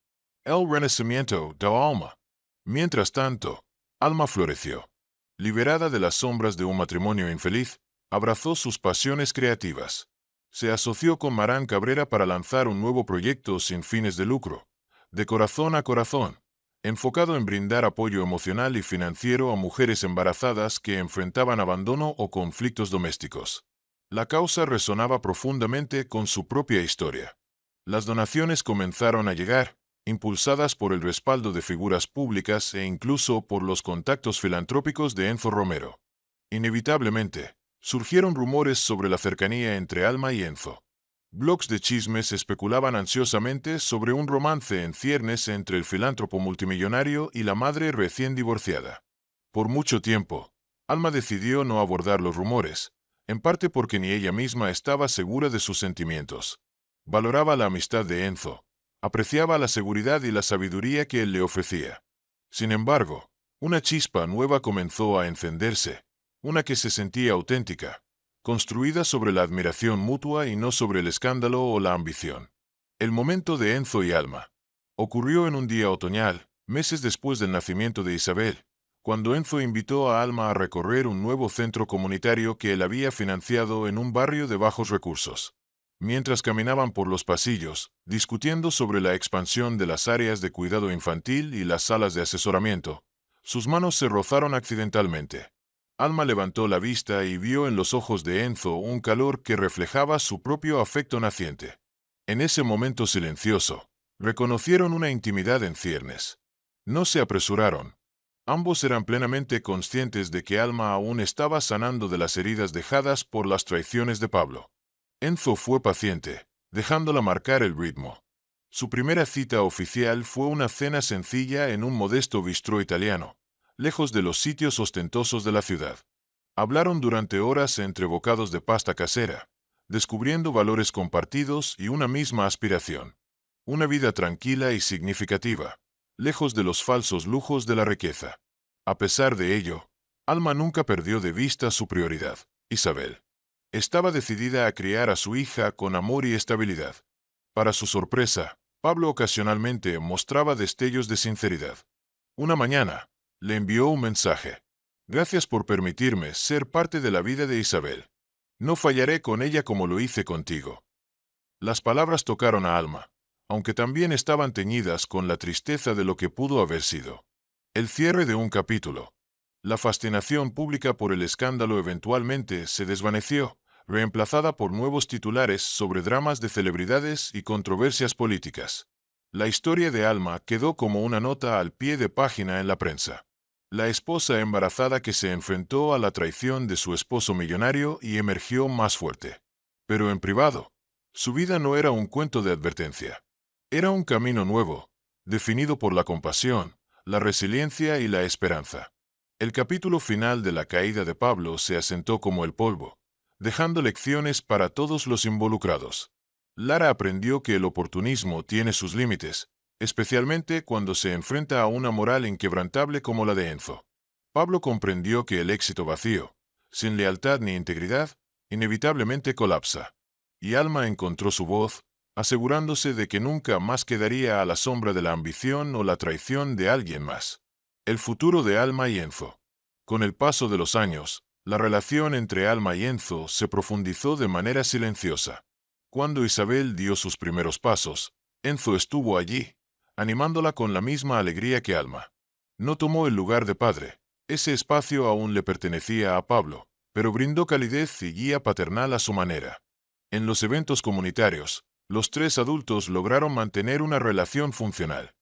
El renacimiento de Alma. Mientras tanto, Alma floreció. Liberada de las sombras de un matrimonio infeliz, abrazó sus pasiones creativas. Se asoció con Marán Cabrera para lanzar un nuevo proyecto sin fines de lucro, de corazón a corazón, enfocado en brindar apoyo emocional y financiero a mujeres embarazadas que enfrentaban abandono o conflictos domésticos. La causa resonaba profundamente con su propia historia. Las donaciones comenzaron a llegar, impulsadas por el respaldo de figuras públicas e incluso por los contactos filantrópicos de Enzo Romero. Inevitablemente, surgieron rumores sobre la cercanía entre Alma y Enzo. Blogs de chismes especulaban ansiosamente sobre un romance en ciernes entre el filántropo multimillonario y la madre recién divorciada. Por mucho tiempo, Alma decidió no abordar los rumores, en parte porque ni ella misma estaba segura de sus sentimientos. Valoraba la amistad de Enzo, apreciaba la seguridad y la sabiduría que él le ofrecía. Sin embargo, una chispa nueva comenzó a encenderse, una que se sentía auténtica, construida sobre la admiración mutua y no sobre el escándalo o la ambición. El momento de Enzo y Alma ocurrió en un día otoñal, meses después del nacimiento de Isabel, cuando Enzo invitó a Alma a recorrer un nuevo centro comunitario que él había financiado en un barrio de bajos recursos. Mientras caminaban por los pasillos, discutiendo sobre la expansión de las áreas de cuidado infantil y las salas de asesoramiento, sus manos se rozaron accidentalmente. Alma levantó la vista y vio en los ojos de Enzo un calor que reflejaba su propio afecto naciente. En ese momento silencioso, reconocieron una intimidad en ciernes. No se apresuraron. Ambos eran plenamente conscientes de que Alma aún estaba sanando de las heridas dejadas por las traiciones de Pablo. Enzo fue paciente, dejándola marcar el ritmo. Su primera cita oficial fue una cena sencilla en un modesto bistró italiano, lejos de los sitios ostentosos de la ciudad. Hablaron durante horas entre bocados de pasta casera, descubriendo valores compartidos y una misma aspiración. Una vida tranquila y significativa, lejos de los falsos lujos de la riqueza. A pesar de ello, Alma nunca perdió de vista su prioridad, Isabel. Estaba decidida a criar a su hija con amor y estabilidad. Para su sorpresa, Pablo ocasionalmente mostraba destellos de sinceridad. Una mañana, le envió un mensaje. Gracias por permitirme ser parte de la vida de Isabel. No fallaré con ella como lo hice contigo. Las palabras tocaron a Alma, aunque también estaban teñidas con la tristeza de lo que pudo haber sido. El cierre de un capítulo. La fascinación pública por el escándalo eventualmente se desvaneció, reemplazada por nuevos titulares sobre dramas de celebridades y controversias políticas. La historia de Alma quedó como una nota al pie de página en la prensa. La esposa embarazada que se enfrentó a la traición de su esposo millonario y emergió más fuerte. Pero en privado, su vida no era un cuento de advertencia. Era un camino nuevo, definido por la compasión, la resiliencia y la esperanza. El capítulo final de la caída de Pablo se asentó como el polvo, dejando lecciones para todos los involucrados. Lara aprendió que el oportunismo tiene sus límites, especialmente cuando se enfrenta a una moral inquebrantable como la de Enzo. Pablo comprendió que el éxito vacío, sin lealtad ni integridad, inevitablemente colapsa. Y Alma encontró su voz, asegurándose de que nunca más quedaría a la sombra de la ambición o la traición de alguien más. El futuro de Alma y Enzo. Con el paso de los años, la relación entre Alma y Enzo se profundizó de manera silenciosa. Cuando Isabel dio sus primeros pasos, Enzo estuvo allí, animándola con la misma alegría que Alma. No tomó el lugar de padre, ese espacio aún le pertenecía a Pablo, pero brindó calidez y guía paternal a su manera. En los eventos comunitarios, los tres adultos lograron mantener una relación funcional.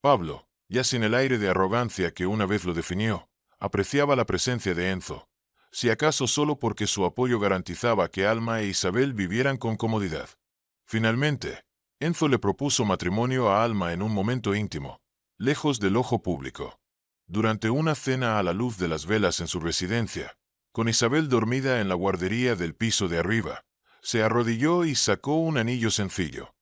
Pablo, ya sin el aire de arrogancia que una vez lo definió, apreciaba la presencia de Enzo, si acaso solo porque su apoyo garantizaba que Alma e Isabel vivieran con comodidad. Finalmente, Enzo le propuso matrimonio a Alma en un momento íntimo, lejos del ojo público. Durante una cena a la luz de las velas en su residencia, con Isabel dormida en la guardería del piso de arriba, se arrodilló y sacó un anillo sencillo.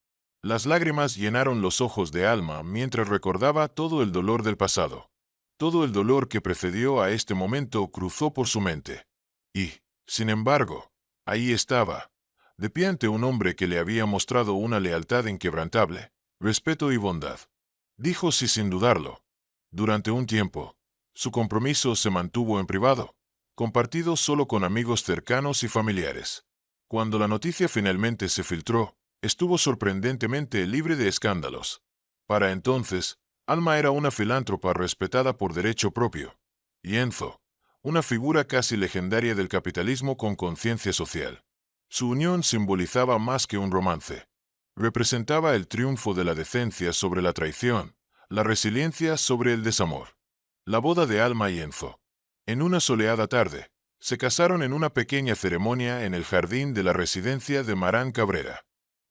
Las lágrimas llenaron los ojos de Alma mientras recordaba todo el dolor del pasado. Todo el dolor que precedió a este momento cruzó por su mente. Y, sin embargo, ahí estaba, de pie ante un hombre que le había mostrado una lealtad inquebrantable, respeto y bondad. Dijo sí sin dudarlo. Durante un tiempo, su compromiso se mantuvo en privado, compartido solo con amigos cercanos y familiares. Cuando la noticia finalmente se filtró, estuvo sorprendentemente libre de escándalos. Para entonces, Alma era una filántropa respetada por derecho propio, y Enzo, una figura casi legendaria del capitalismo con conciencia social. Su unión simbolizaba más que un romance. Representaba el triunfo de la decencia sobre la traición, la resiliencia sobre el desamor. La boda de Alma y Enzo. En una soleada tarde, se casaron en una pequeña ceremonia en el jardín de la residencia de Marán Cabrera.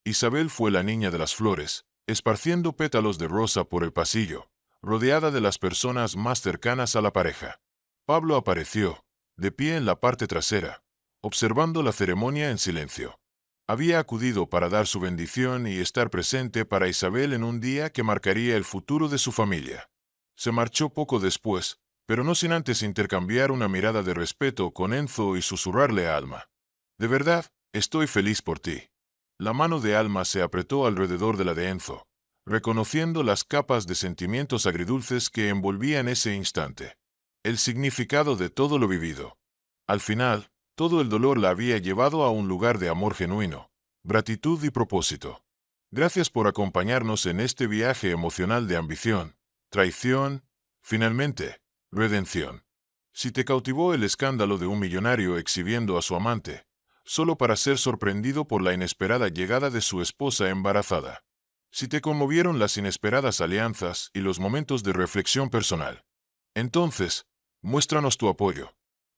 Isabel fue la niña de las flores, esparciendo pétalos de rosa por el pasillo, rodeada de las personas más cercanas a la pareja. Pablo apareció, de pie en la parte trasera, observando la ceremonia en silencio. Había acudido para dar su bendición y estar presente para Isabel en un día que marcaría el futuro de su familia. Se marchó poco después, pero no sin antes intercambiar una mirada de respeto con Enzo y susurrarle a Alma: «De verdad, estoy feliz por ti». La mano de Alma se apretó alrededor de la de Enzo, reconociendo las capas de sentimientos agridulces que envolvían ese instante. El significado de todo lo vivido. Al final, todo el dolor la había llevado a un lugar de amor genuino, gratitud y propósito. Gracias por acompañarnos en este viaje emocional de ambición, traición, finalmente, redención. Si te cautivó el escándalo de un millonario exhibiendo a su amante, solo para ser sorprendido por la inesperada llegada de su esposa embarazada. Si te conmovieron las inesperadas alianzas y los momentos de reflexión personal, entonces, muéstranos tu apoyo.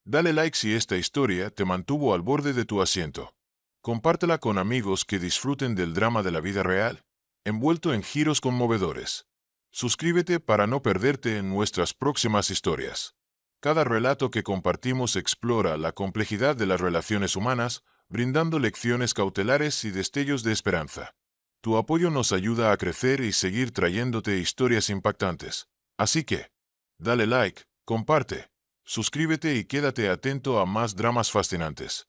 Dale like si esta historia te mantuvo al borde de tu asiento. Compártela con amigos que disfruten del drama de la vida real, envuelto en giros conmovedores. Suscríbete para no perderte en nuestras próximas historias. Cada relato que compartimos explora la complejidad de las relaciones humanas, brindando lecciones cautelares y destellos de esperanza. Tu apoyo nos ayuda a crecer y seguir trayéndote historias impactantes. Así que, dale like, comparte, suscríbete y quédate atento a más dramas fascinantes.